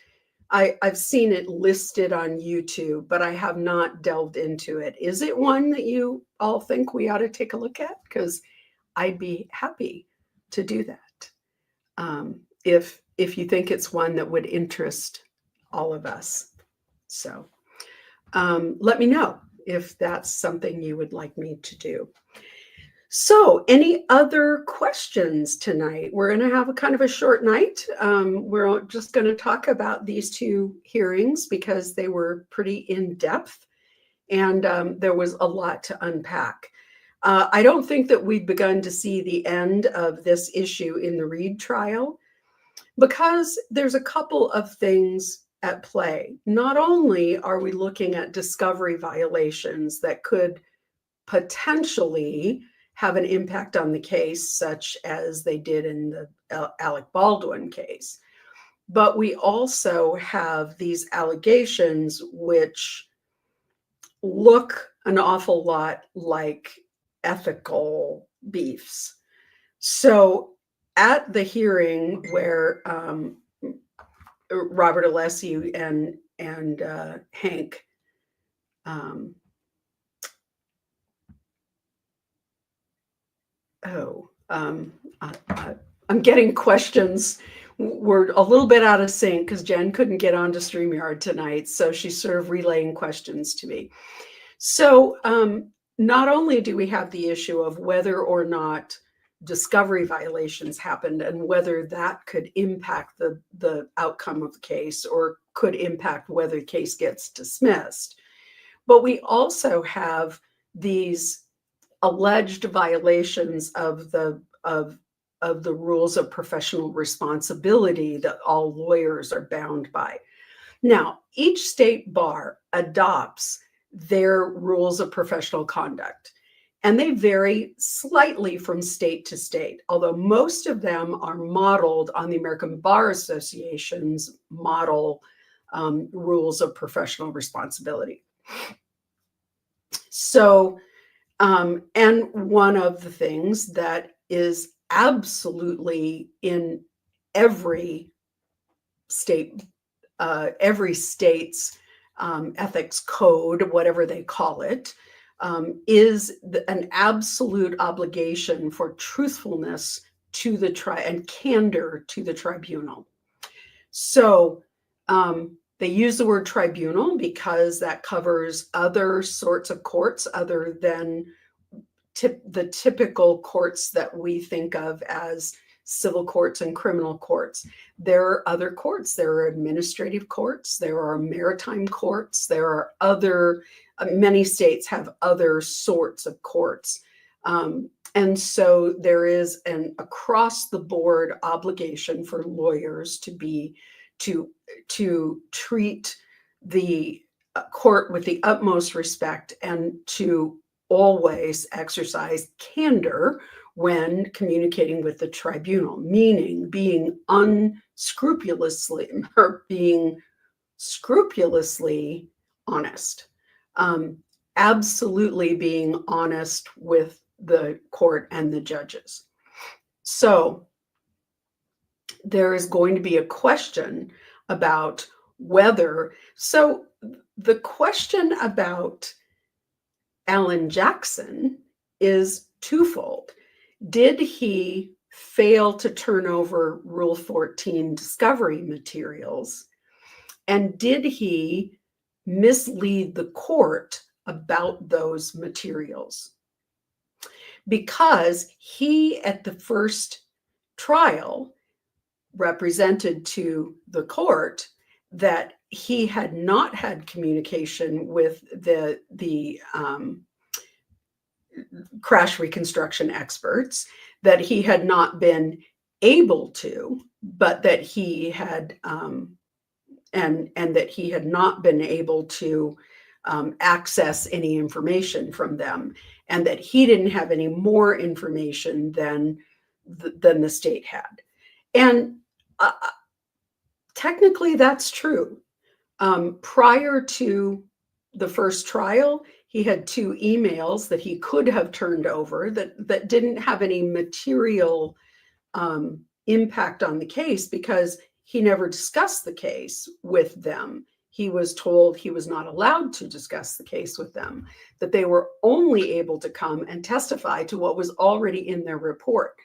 I've seen it listed on YouTube, but I have not delved into it. Is it one that you all think we ought to take a look at? Because I'd be happy to do that. if you think it's one that would interest all of us. So let me know if that's something you would like me to do. So any other questions tonight? We're going to have a kind of a short night. We're just going to talk about these two hearings because they were pretty in-depth, and there was a lot to unpack. I don't think that we've begun to see the end of this issue in the Reed trial, because there's a couple of things at play. Not only are we looking at discovery violations that could potentially have an impact on the case, such as they did in the Alec Baldwin case, but we also have these allegations which look an awful lot like ethical beefs. So at the hearing where Robert Alessio and Hank I'm getting questions. We're a little bit out of sync because Jen couldn't get onto StreamYard tonight, so she's sort of relaying questions to me. So not only do we have the issue of whether or not discovery violations happened and whether that could impact the outcome of the case or could impact whether the case gets dismissed, but we also have these alleged violations of the rules of professional responsibility that all lawyers are bound by. Now, each state bar adopts their rules of professional conduct, and they vary slightly from state to state, although most of them are modeled on the American Bar Association's model rules of professional responsibility. So, and one of the things that is absolutely in every state, every state's ethics code, whatever they call it, is an absolute obligation for truthfulness to the and candor to the tribunal. So they use the word tribunal because that covers other sorts of courts other than the typical courts that we think of as civil courts and criminal courts. There are other courts. There are administrative courts. There are maritime courts. There are other, many states have other sorts of courts. And so there is an across the board obligation for lawyers to treat the court with the utmost respect and to always exercise candor when communicating with the tribunal, meaning being unscrupulously or being scrupulously honest, absolutely being honest with the court and the judges. So there is going to be a question about whether, so the question about Alan Jackson is twofold. Did he fail to turn over Rule 14 discovery materials? And did he mislead the court about those materials? Because he, at the first trial, represented to the court that he had not had communication with the crash reconstruction experts, that he had not been able to, but that he had and that he had not been able to access any information from them, and that he didn't have any more information than the state had. And technically that's true. Prior to the first trial, he had 2 emails that he could have turned over that didn't have any material impact on the case because he never discussed the case with them. He was told he was not allowed to discuss the case with them, that they were only able to come and testify to what was already in their report.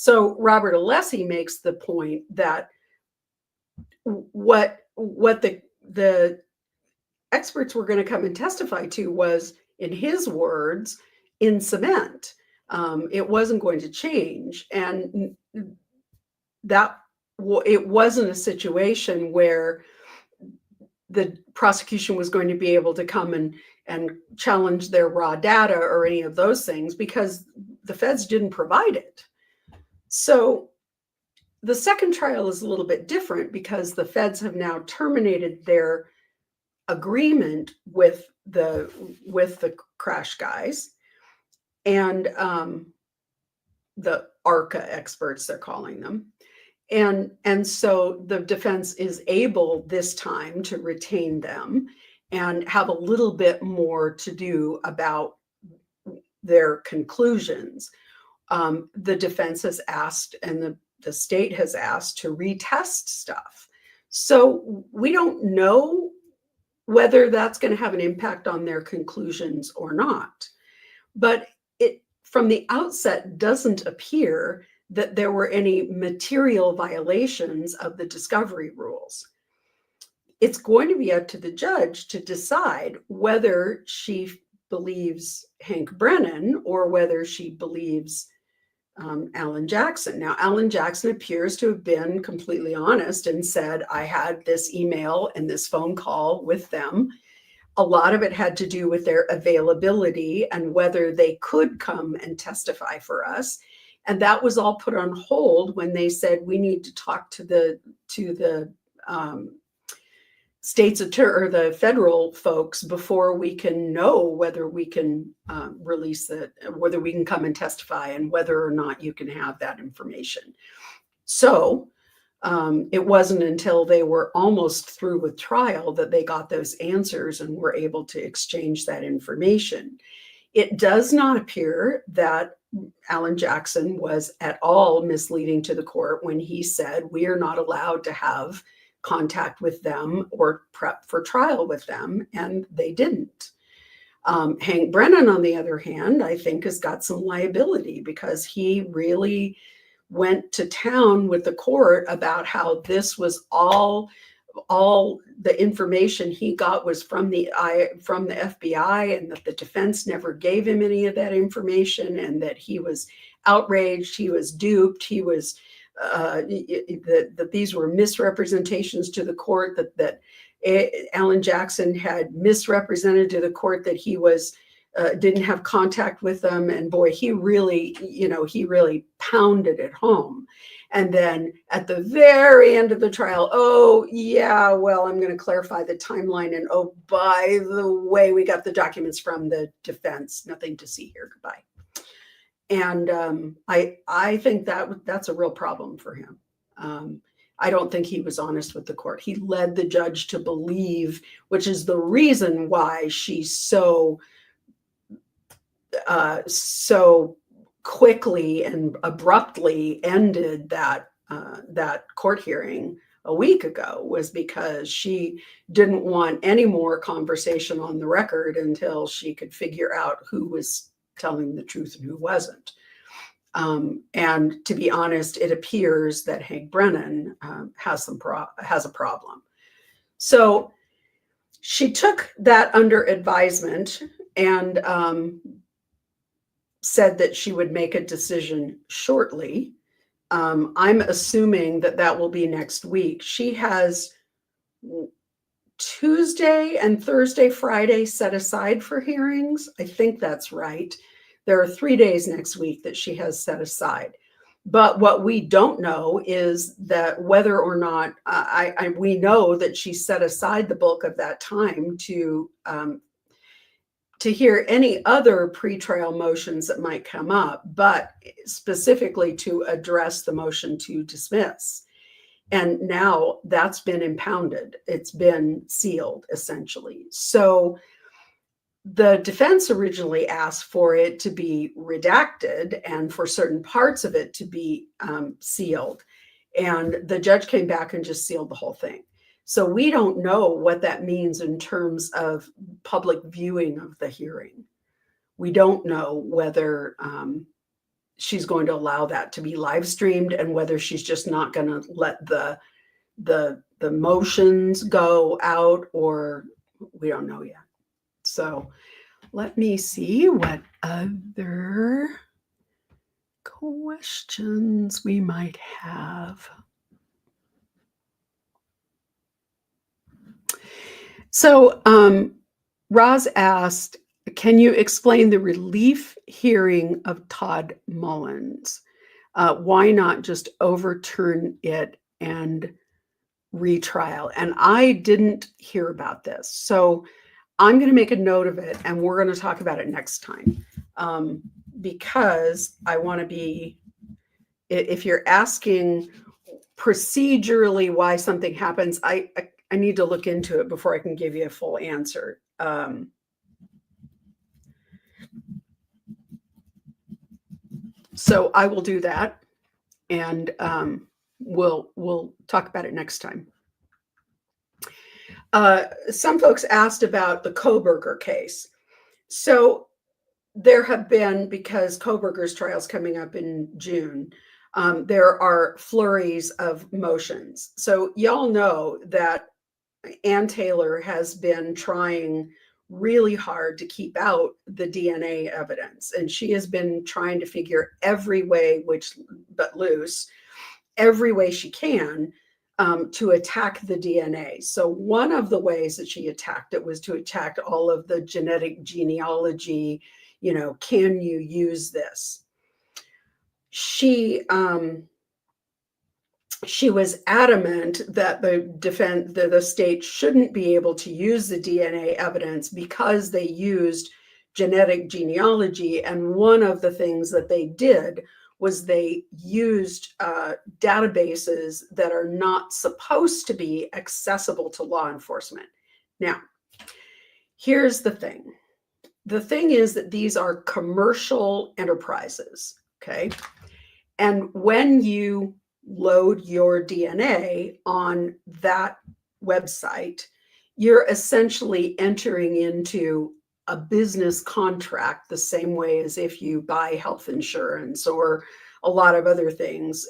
So Robert Alessi makes the point that what the experts were going to come and testify to was, in his words, in cement. It wasn't going to change, and that it wasn't a situation where the prosecution was going to be able to come and challenge their raw data or any of those things, because the feds didn't provide it. So the second trial is a little bit different, because the feds have now terminated their agreement with the crash guys and the Arca experts, they're calling them. And so the defense is able this time to retain them and have a little bit more to do about their conclusions. The defense has asked, and the state has asked, to retest stuff. So we don't know whether that's going to have an impact on their conclusions or not. But it, from the outset, doesn't appear that there were any material violations of the discovery rules. It's going to be up to the judge to decide whether she believes Hank Brennan or whether she believes Alan Jackson. Now, Alan Jackson appears to have been completely honest and said, I had this email and this phone call with them. A lot of it had to do with their availability and whether they could come and testify for us. And that was all put on hold when they said, we need to talk to the state's attorney or the federal folks before we can know whether we can release it, whether we can come and testify, and whether or not you can have that information. So it wasn't until they were almost through with trial that they got those answers and were able to exchange that information. It does not appear that Alan Jackson was at all misleading to the court when he said, we are not allowed to have contact with them or prep for trial with them, and they didn't. Hank Brennan, on the other hand, I think has got some liability, because he really went to town with the court about how this was all the information he got was from the FBI, and that the defense never gave him any of that information, and that he was outraged, he was duped, he was that these were misrepresentations to the court, that Alan Jackson had misrepresented to the court that he was didn't have contact with them. And boy, he really pounded it home. And then at the very end of the trial, oh yeah, well, I'm going to clarify the timeline. And oh, by the way, we got the documents from the defense. Nothing to see here. Goodbye. And I think that's a real problem for him. I don't think he was honest with the court. He led the judge to believe, which is the reason why she so quickly and abruptly ended that court hearing a week ago, was because she didn't want any more conversation on the record until she could figure out who was telling the truth and who wasn't. And to be honest, it appears that Hank Brennan has a problem. So she took that under advisement and said that she would make a decision shortly. I'm assuming that will be next week. She has Tuesday and Thursday, Friday set aside for hearings. I think that's right. There are 3 days next week that she has set aside. But what we don't know is that whether or not we know that she set aside the bulk of that time to hear any other pretrial motions that might come up, but specifically to address the motion to dismiss. And now that's been impounded. It's been sealed, essentially. So the defense originally asked for it to be redacted and for certain parts of it to be sealed. And the judge came back and just sealed the whole thing. So we don't know what that means in terms of public viewing of the hearing. We don't know whether she's going to allow that to be live streamed and whether she's just not going to let the motions go out, or we don't know yet. So let me see what other questions we might have. So Roz asked, can you explain the relief hearing of Todd Mullins? Why not just overturn it and retrial? And I didn't hear about this. So I'm going to make a note of it and we're going to talk about it next time. Because I want to be, if you're asking procedurally why something happens, I need to look into it before I can give you a full answer. So I will do that, and we'll talk about it next time. Some folks asked about the Kohberger case. So there have been, because Kohberger's trial is coming up in June, there are flurries of motions. So y'all know that Ann Taylor has been trying really hard to keep out the DNA evidence. And she has been trying to figure every way, but loose, every way she can to attack the DNA. So one of the ways that she attacked it was to attack all of the genetic genealogy. Can you use this? She was adamant that the state shouldn't be able to use the DNA evidence because they used genetic genealogy. And one of the things that they did was they used databases that are not supposed to be accessible to law enforcement. Now, here's the thing. The thing is that these are commercial enterprises, okay? And when you load your DNA on that website, you're essentially entering into a business contract the same way as if you buy health insurance or a lot of other things.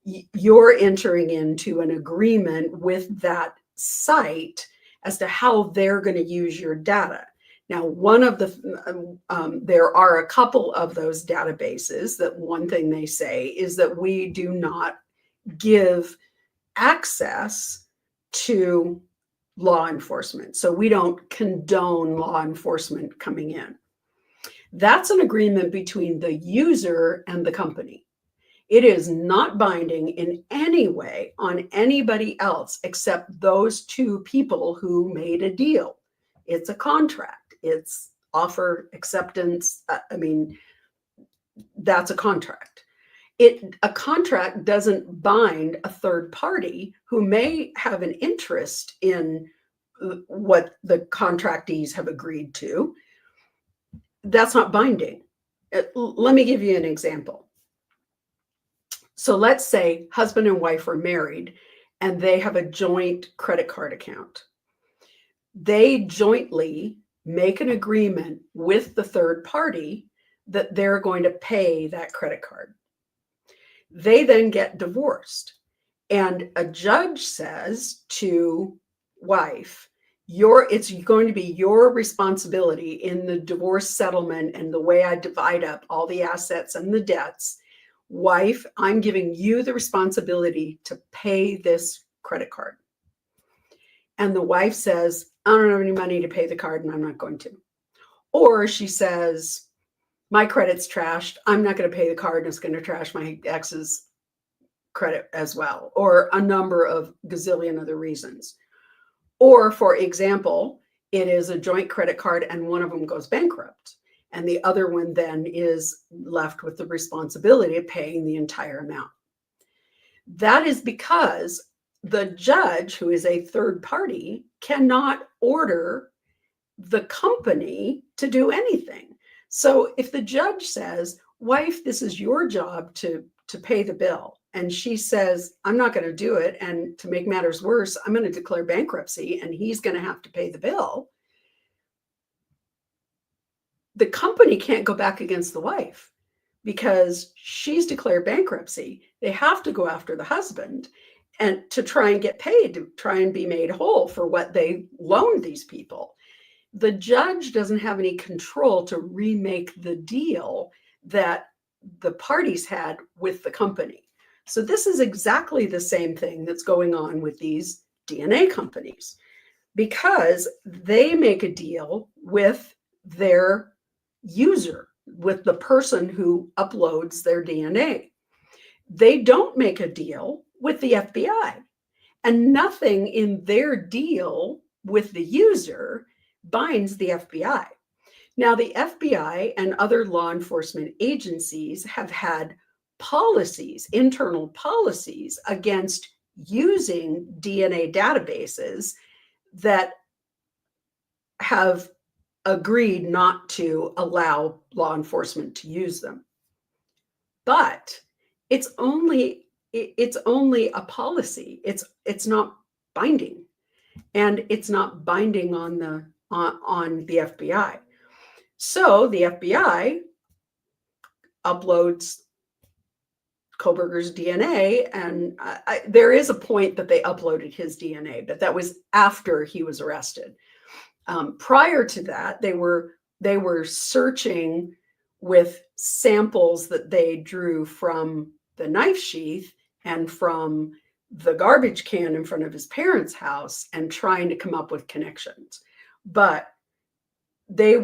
You're entering into an agreement with that site as to how they're going to use your data. Now, one of there are a couple of those databases that one thing they say is that we do not give access to law enforcement. So we don't condone law enforcement coming in. That's an agreement between the user and the company. It is not binding in any way on anybody else except those two people who made a deal. It's a contract. It's offer acceptance. That's a contract. A contract doesn't bind a third party who may have an interest in what the contractees have agreed to. That's not binding. Let me give you an example. So let's say husband and wife are married and they have a joint credit card account. They jointly make an agreement with the third party that they're going to pay that credit card. They then get divorced, and a judge says to wife, it's going to be your responsibility in the divorce settlement and the way I divide up all the assets and the debts. Wife, I'm giving you the responsibility to pay this credit card. And the wife says, I don't have any money to pay the card and I'm not going to. Or she says, my credit's trashed. I'm not going to pay the card and it's going to trash my ex's credit as well. Or a number of gazillion other reasons. Or, for example, it is a joint credit card and one of them goes bankrupt. And the other one then is left with the responsibility of paying the entire amount. That is because the judge, who is a third party, cannot order the company to do anything. So if the judge says, wife, this is your job to pay the bill, and she says, I'm not going to do it, and to make matters worse, I'm going to declare bankruptcy and he's going to have to pay the bill, the company can't go back against the wife because she's declared bankruptcy. They have to go after the husband and to try and get paid, to try and be made whole for what they loaned these people. The judge doesn't have any control to remake the deal that the parties had with the company. So this is exactly the same thing that's going on with these DNA companies, because they make a deal with their user, with the person who uploads their DNA. They don't make a deal with the FBI, and nothing in their deal with the user binds the FBI. Now, the FBI and other law enforcement agencies have had policies, internal policies against using DNA databases that have agreed not to allow law enforcement to use them. But it's only a policy. It's not binding, and it's not binding on the FBI. So the FBI uploads Kohberger's DNA, and there is a point that they uploaded his DNA, but that was after he was arrested. Prior to that, they were searching with samples that they drew from the knife sheath and from the garbage can in front of his parents' house, and trying to come up with connections. But it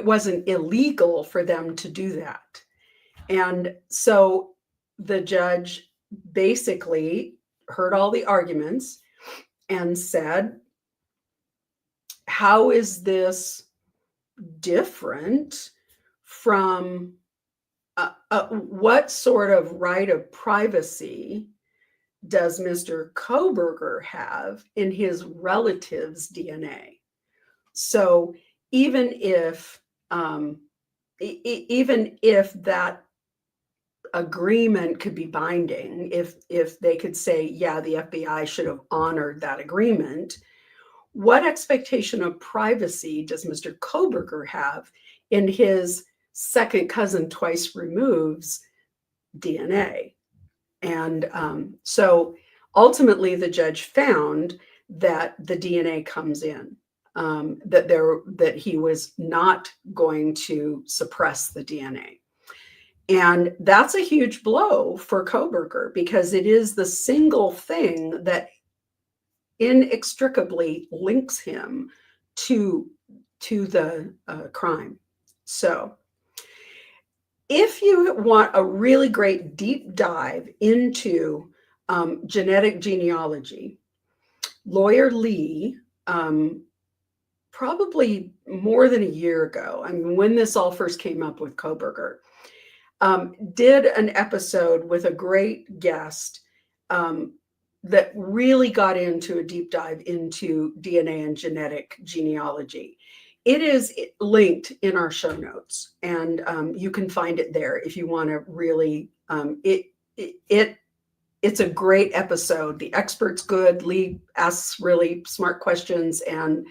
wasn't illegal for them to do that. And so the judge basically heard all the arguments and said, how is this different from what sort of right of privacy does Mr. Kohberger have in his relative's DNA? So even if that agreement could be binding, if they could say, yeah, the FBI should have honored that agreement, what expectation of privacy does Mr. Kohberger have in his second cousin twice removed's DNA? And so ultimately the judge found that the DNA comes in, that he was not going to suppress the DNA. And that's a huge blow for Kohberger, because it is the single thing that inextricably links him to the crime. So if you want a really great deep dive into genetic genealogy, Lawyer Lee, probably more than a year ago, I mean, when this all first came up with Kohberger, did an episode with a great guest that really got into a deep dive into DNA and genetic genealogy. It is linked in our show notes, and you can find it there if you want to really. It's a great episode. The expert's good. Lee asks really smart questions, and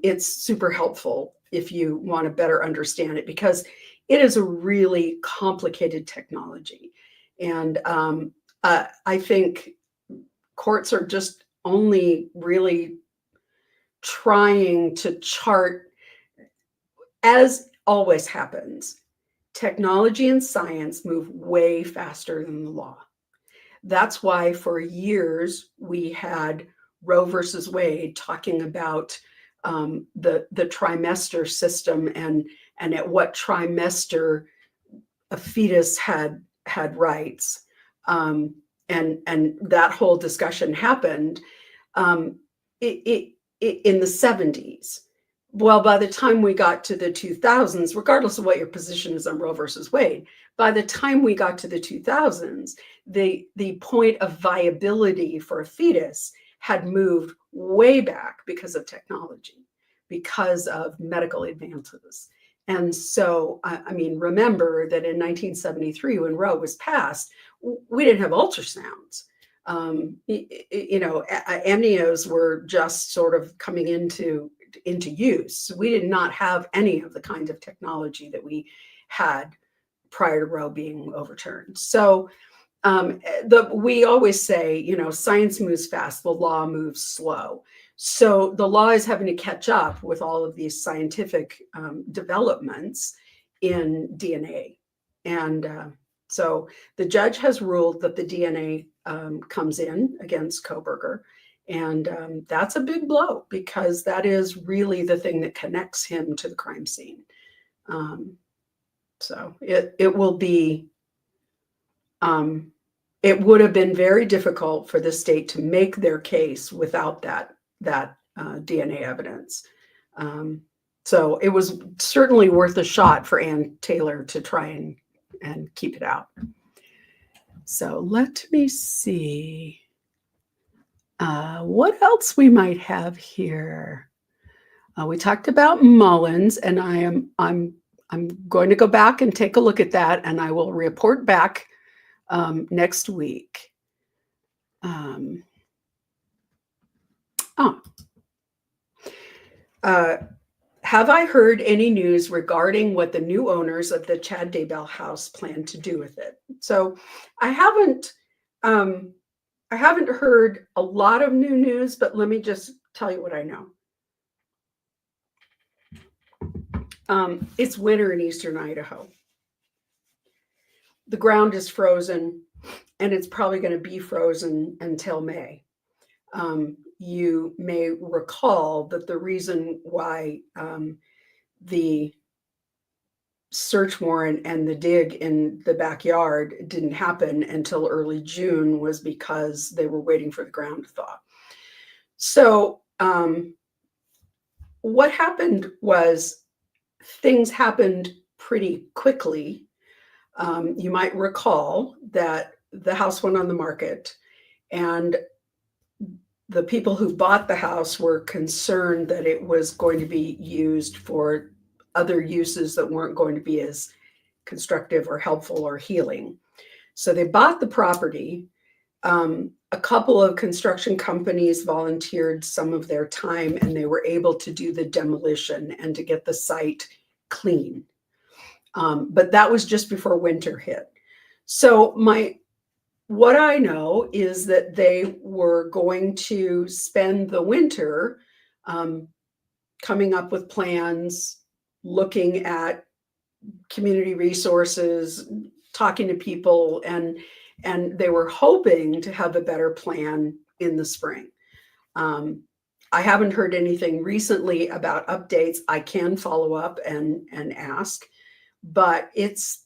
it's super helpful if you want to better understand it, because it is a really complicated technology. And I think courts are just only really trying to chart, as always happens, technology and science move way faster than the law. That's why for years we had Roe versus Wade talking about the trimester system, and at what trimester a fetus had rights, and that whole discussion happened in the 70s. Well, by the time we got to the 2000s, regardless of what your position is on Roe versus Wade, by the time we got to the 2000s, the point of viability for a fetus had moved way back because of technology, because of medical advances. And so, I mean, remember that in 1973, when Roe was passed, we didn't have ultrasounds. Amnios were just sort of coming into into use. We did not have any of the kind of technology that we had prior to Roe being overturned. So we always say, you know, science moves fast, the law moves slow. So the law is having to catch up with all of these scientific developments in DNA. And so the judge has ruled that the DNA comes in against Kohberger. And that's a big blow, because that is really the thing that connects him to the crime scene. So it will be, it would have been very difficult for the state to make their case without that DNA evidence. So it was certainly worth a shot for Ann Taylor to try and keep it out. So let me see what else we might have here. We talked about Mullins, and I'm going to go back and take a look at that, and I will report back next week. Have I heard any news regarding what the new owners of the Chad Daybell house plan to do with it? So I haven't heard a lot of new news, but let me just tell you what I know. It's winter in eastern Idaho. The ground is frozen, and it's probably going to be frozen until May. You may recall that the reason why the search warrant and the dig in the backyard didn't happen until early June was because they were waiting for the ground to thaw. So what happened was things happened pretty quickly. You might recall that the house went on the market, and the people who bought the house were concerned that it was going to be used for other uses that weren't going to be as constructive or helpful or healing. So they bought the property. A couple of construction companies volunteered some of their time, and they were able to do the demolition and to get the site clean. But that was just before winter hit. So what I know is that they were going to spend the winter coming up with plans, looking at community resources, talking to people, and they were hoping to have a better plan in the spring. I haven't heard anything recently about updates. I can follow up and ask, but it's,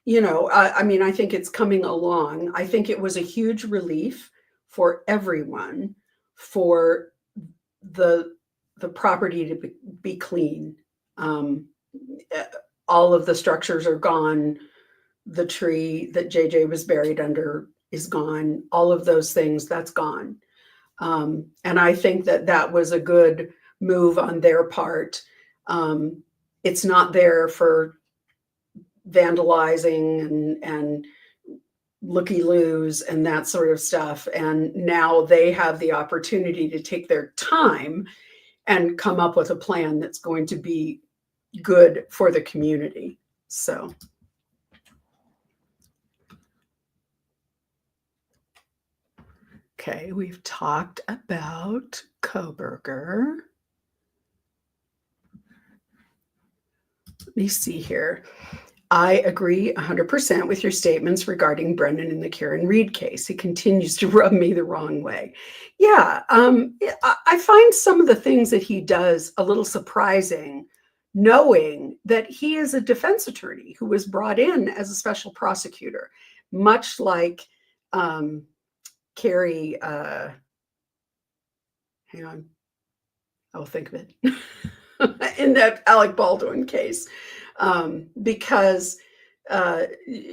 you know, I mean, I think it's coming along. I think it was a huge relief for everyone for the property to be clean. All of the structures are gone. The tree that JJ was buried under is gone. All of those things, that's gone. And I think that was a good move on their part. It's not there for vandalizing and looky-loos and that sort of stuff. And now they have the opportunity to take their time and come up with a plan that's going to be good for the community. So. Okay, we've talked about Kohberger. Let me see here. I agree 100% with your statements regarding Brendan in the Karen Reed case. He continues to rub me the wrong way. Yeah, I find some of the things that he does a little surprising, knowing that he is a defense attorney who was brought in as a special prosecutor, much like Carrie, hang on, I'll think of it, in that Alec Baldwin case. Because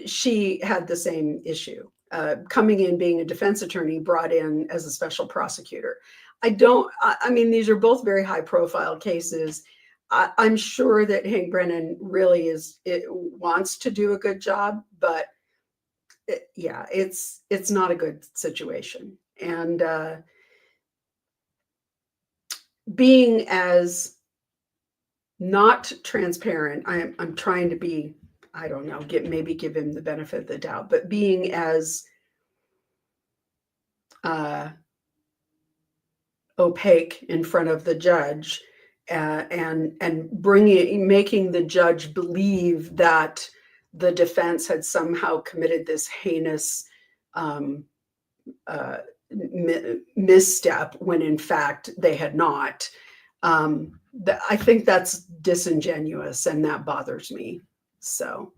she had the same issue, coming in, being a defense attorney, brought in as a special prosecutor. I mean, these are both very high profile cases. I'm sure that Hank Brennan really wants to do a good job, but yeah, it's not a good situation. And being as not transparent, I'm trying to be, I don't know, maybe give him the benefit of the doubt, but being as opaque in front of the judge, and making the judge believe that the defense had somehow committed this heinous misstep when in fact they had not. I think that's disingenuous, and that bothers me. So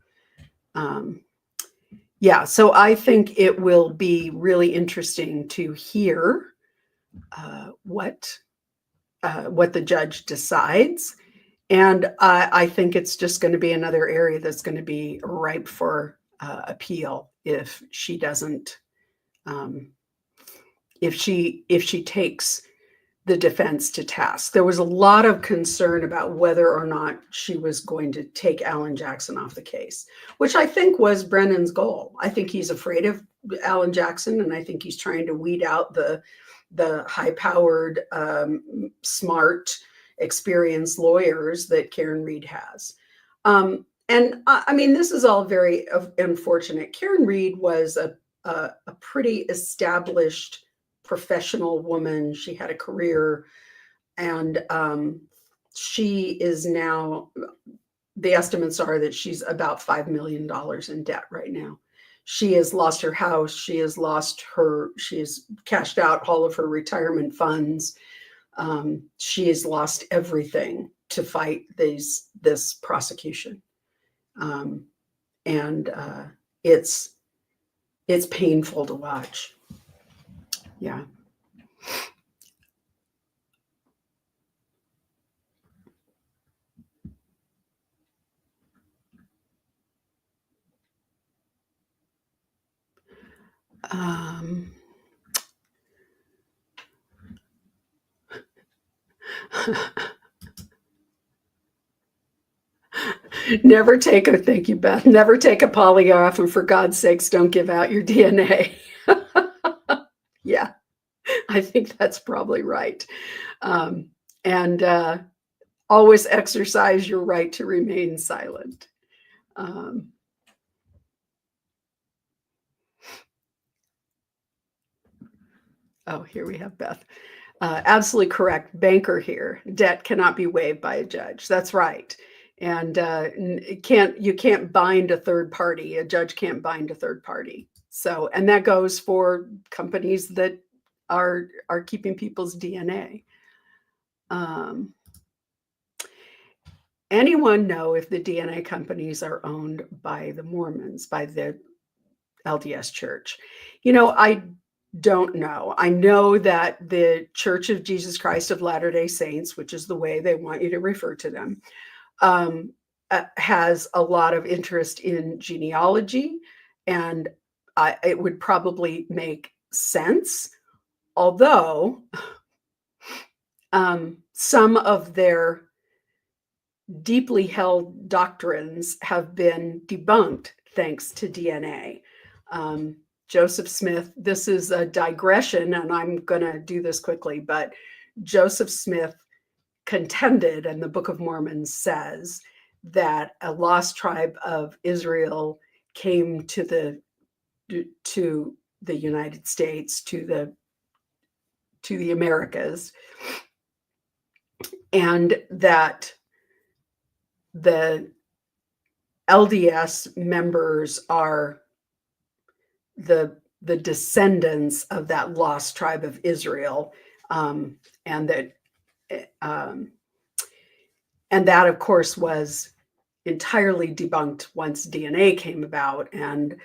yeah, so I think it will be really interesting to hear what the judge decides. And I think it's just going to be another area that's going to be ripe for appeal if she doesn't, if she takes the defense to task. There was a lot of concern about whether or not she was going to take Alan Jackson off the case, which I think was Brennan's goal. I think he's afraid of Alan Jackson, and I think he's trying to weed out the high-powered, smart, experienced lawyers that Karen Reed has. And I mean, this is all very unfortunate. Karen Reed was a pretty established professional woman. She had a career, and she is now, the estimates are that she's about $5 million in debt right now. She has lost her house. She has cashed out all of her retirement funds. She has lost everything to fight this prosecution. And it's painful to watch. Yeah. Thank you, Beth. Never take a polygraph, and for God's sakes, don't give out your DNA. Yeah, I think that's probably right. And always exercise your right to remain silent. Oh, here we have Beth. Absolutely correct. Banker here. Debt cannot be waived by a judge. That's right. And you can't bind a third party. A judge can't bind a third party. So, and that goes for companies that are keeping people's DNA. Anyone know if the DNA companies are owned by the Mormons, by the LDS Church? You know, I don't know. I know that the Church of Jesus Christ of Latter-day Saints, which is the way they want you to refer to them, has a lot of interest in genealogy, and it would probably make sense, although some of their deeply held doctrines have been debunked thanks to DNA. Joseph Smith, this is a digression, and I'm going to do this quickly, but Joseph Smith contended, and the Book of Mormon says, that a lost tribe of Israel came to the United States, to the Americas, and that the LDS members are the descendants of that lost tribe of Israel, and that of course was entirely debunked once DNA came about, and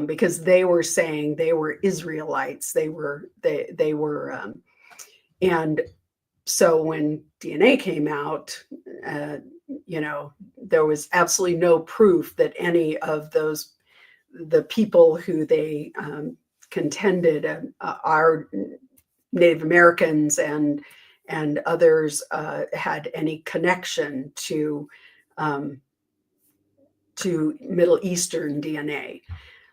because they were saying they were Israelites, and so when DNA came out, there was absolutely no proof that any of the people who they contended are Native Americans and others had any connection to Middle Eastern DNA.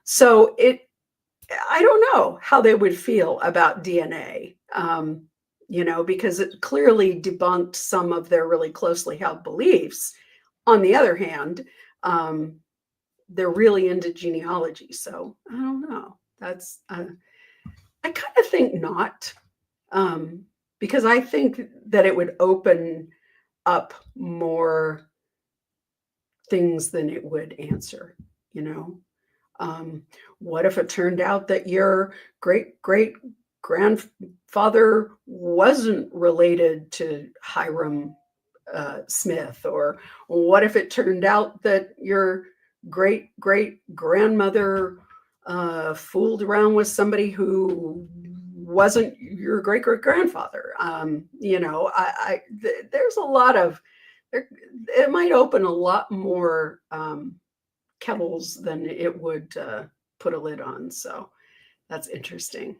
So I don't know how they would feel about DNA. because it clearly debunked some of their really closely held beliefs. On the other hand, they're really into genealogy. So I don't know. That's, I kind of think not, because I think that it would open up more things than it would answer, what if it turned out that your great grandfather wasn't related to Hiram Smith? Or what if it turned out that your great grandmother fooled around with somebody who wasn't your great grandfather? There's a lot of, it might open a lot more kettles than it would put a lid on. So that's interesting.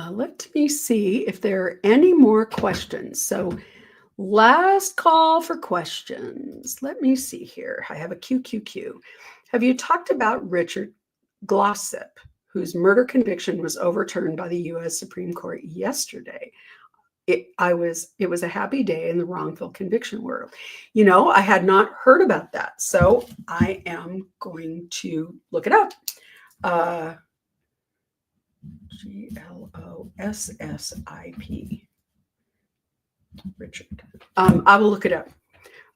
Let me see if there are any more questions. So last call for questions. Let me see here. I have a QQQ. Have you talked about Richard Glossip, whose murder conviction was overturned by the U.S. Supreme Court yesterday? It was a happy day in the wrongful conviction world. I had not heard about that, so I am going to look it up. Glossip. Richard. I will look it up.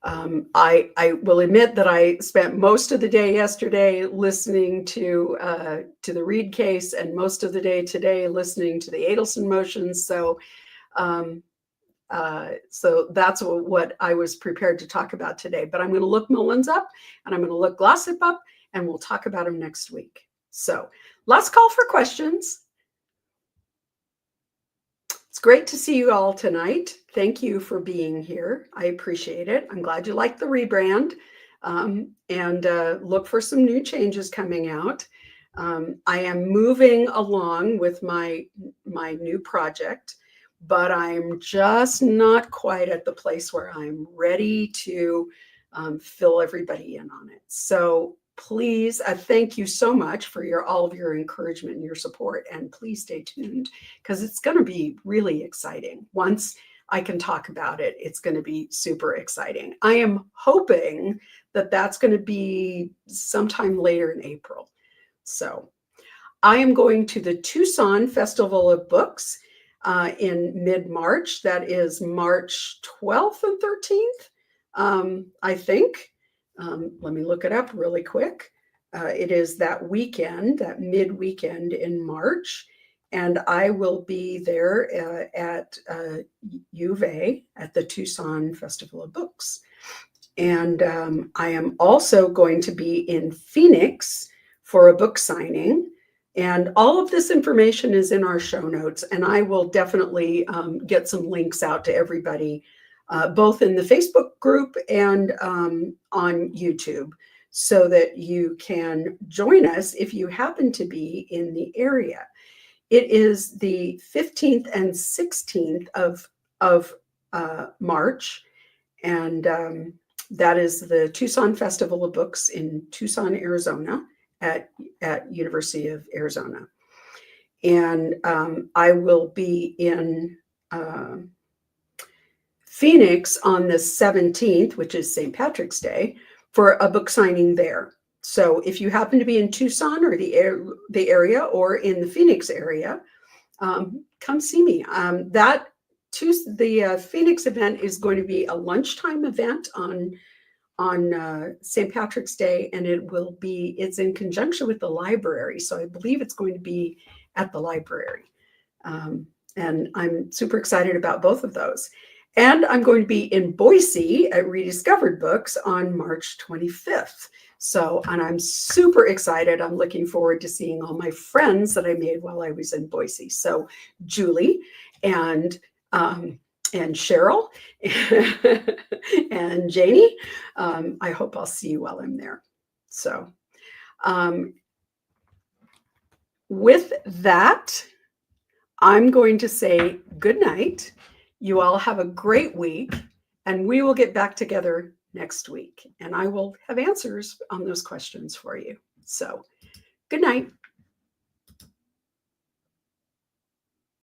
I will admit that I spent most of the day yesterday listening to the Reed case, and most of the day today listening to the Adelson motions. So that's what I was prepared to talk about today. But I'm going to look Mullins up, and I'm going to look Glossip up, and we'll talk about him next week. So last call for questions. It's great to see you all tonight. Thank you for being here. I appreciate it. I'm glad you like the rebrand, and look for some new changes coming out. I am moving along with my new project, but I'm just not quite at the place where I'm ready to fill everybody in on it. So please, thank you so much for all of your encouragement and your support. And please stay tuned, because it's going to be really exciting. Once I can talk about it, it's going to be super exciting. I am hoping that that's going to be sometime later in April. So I am going to the Tucson Festival of Books in mid-March. That is March 12th and 13th, I think. Let me look it up really quick. It is that weekend, that mid-weekend in March, and I will be there at U of A at the Tucson Festival of Books. And I am also going to be in Phoenix for a book signing. And all of this information is in our show notes, and I will definitely get some links out to everybody, both in the Facebook group and on YouTube, so that you can join us if you happen to be in the area. It is the 15th and 16th of March, and that is the Tucson Festival of Books in Tucson, Arizona, at University of Arizona. And I will be in Phoenix on the 17th, which is St. Patrick's Day, for a book signing there. So if you happen to be in Tucson or the area, or in the Phoenix area, come see me. The Phoenix event is going to be a lunchtime event on St. Patrick's Day, and it's in conjunction with the library. So I believe it's going to be at the library. And I'm super excited about both of those. And I'm going to be in Boise at Rediscovered Books on March 25th. And I'm super excited. I'm looking forward to seeing all my friends that I made while I was in Boise. So Julie and Cheryl and Janie, I hope I'll see you while I'm there. So with that, I'm going to say good night. You all have a great week, and we will get back together next week, and I will have answers on those questions for you. So good night.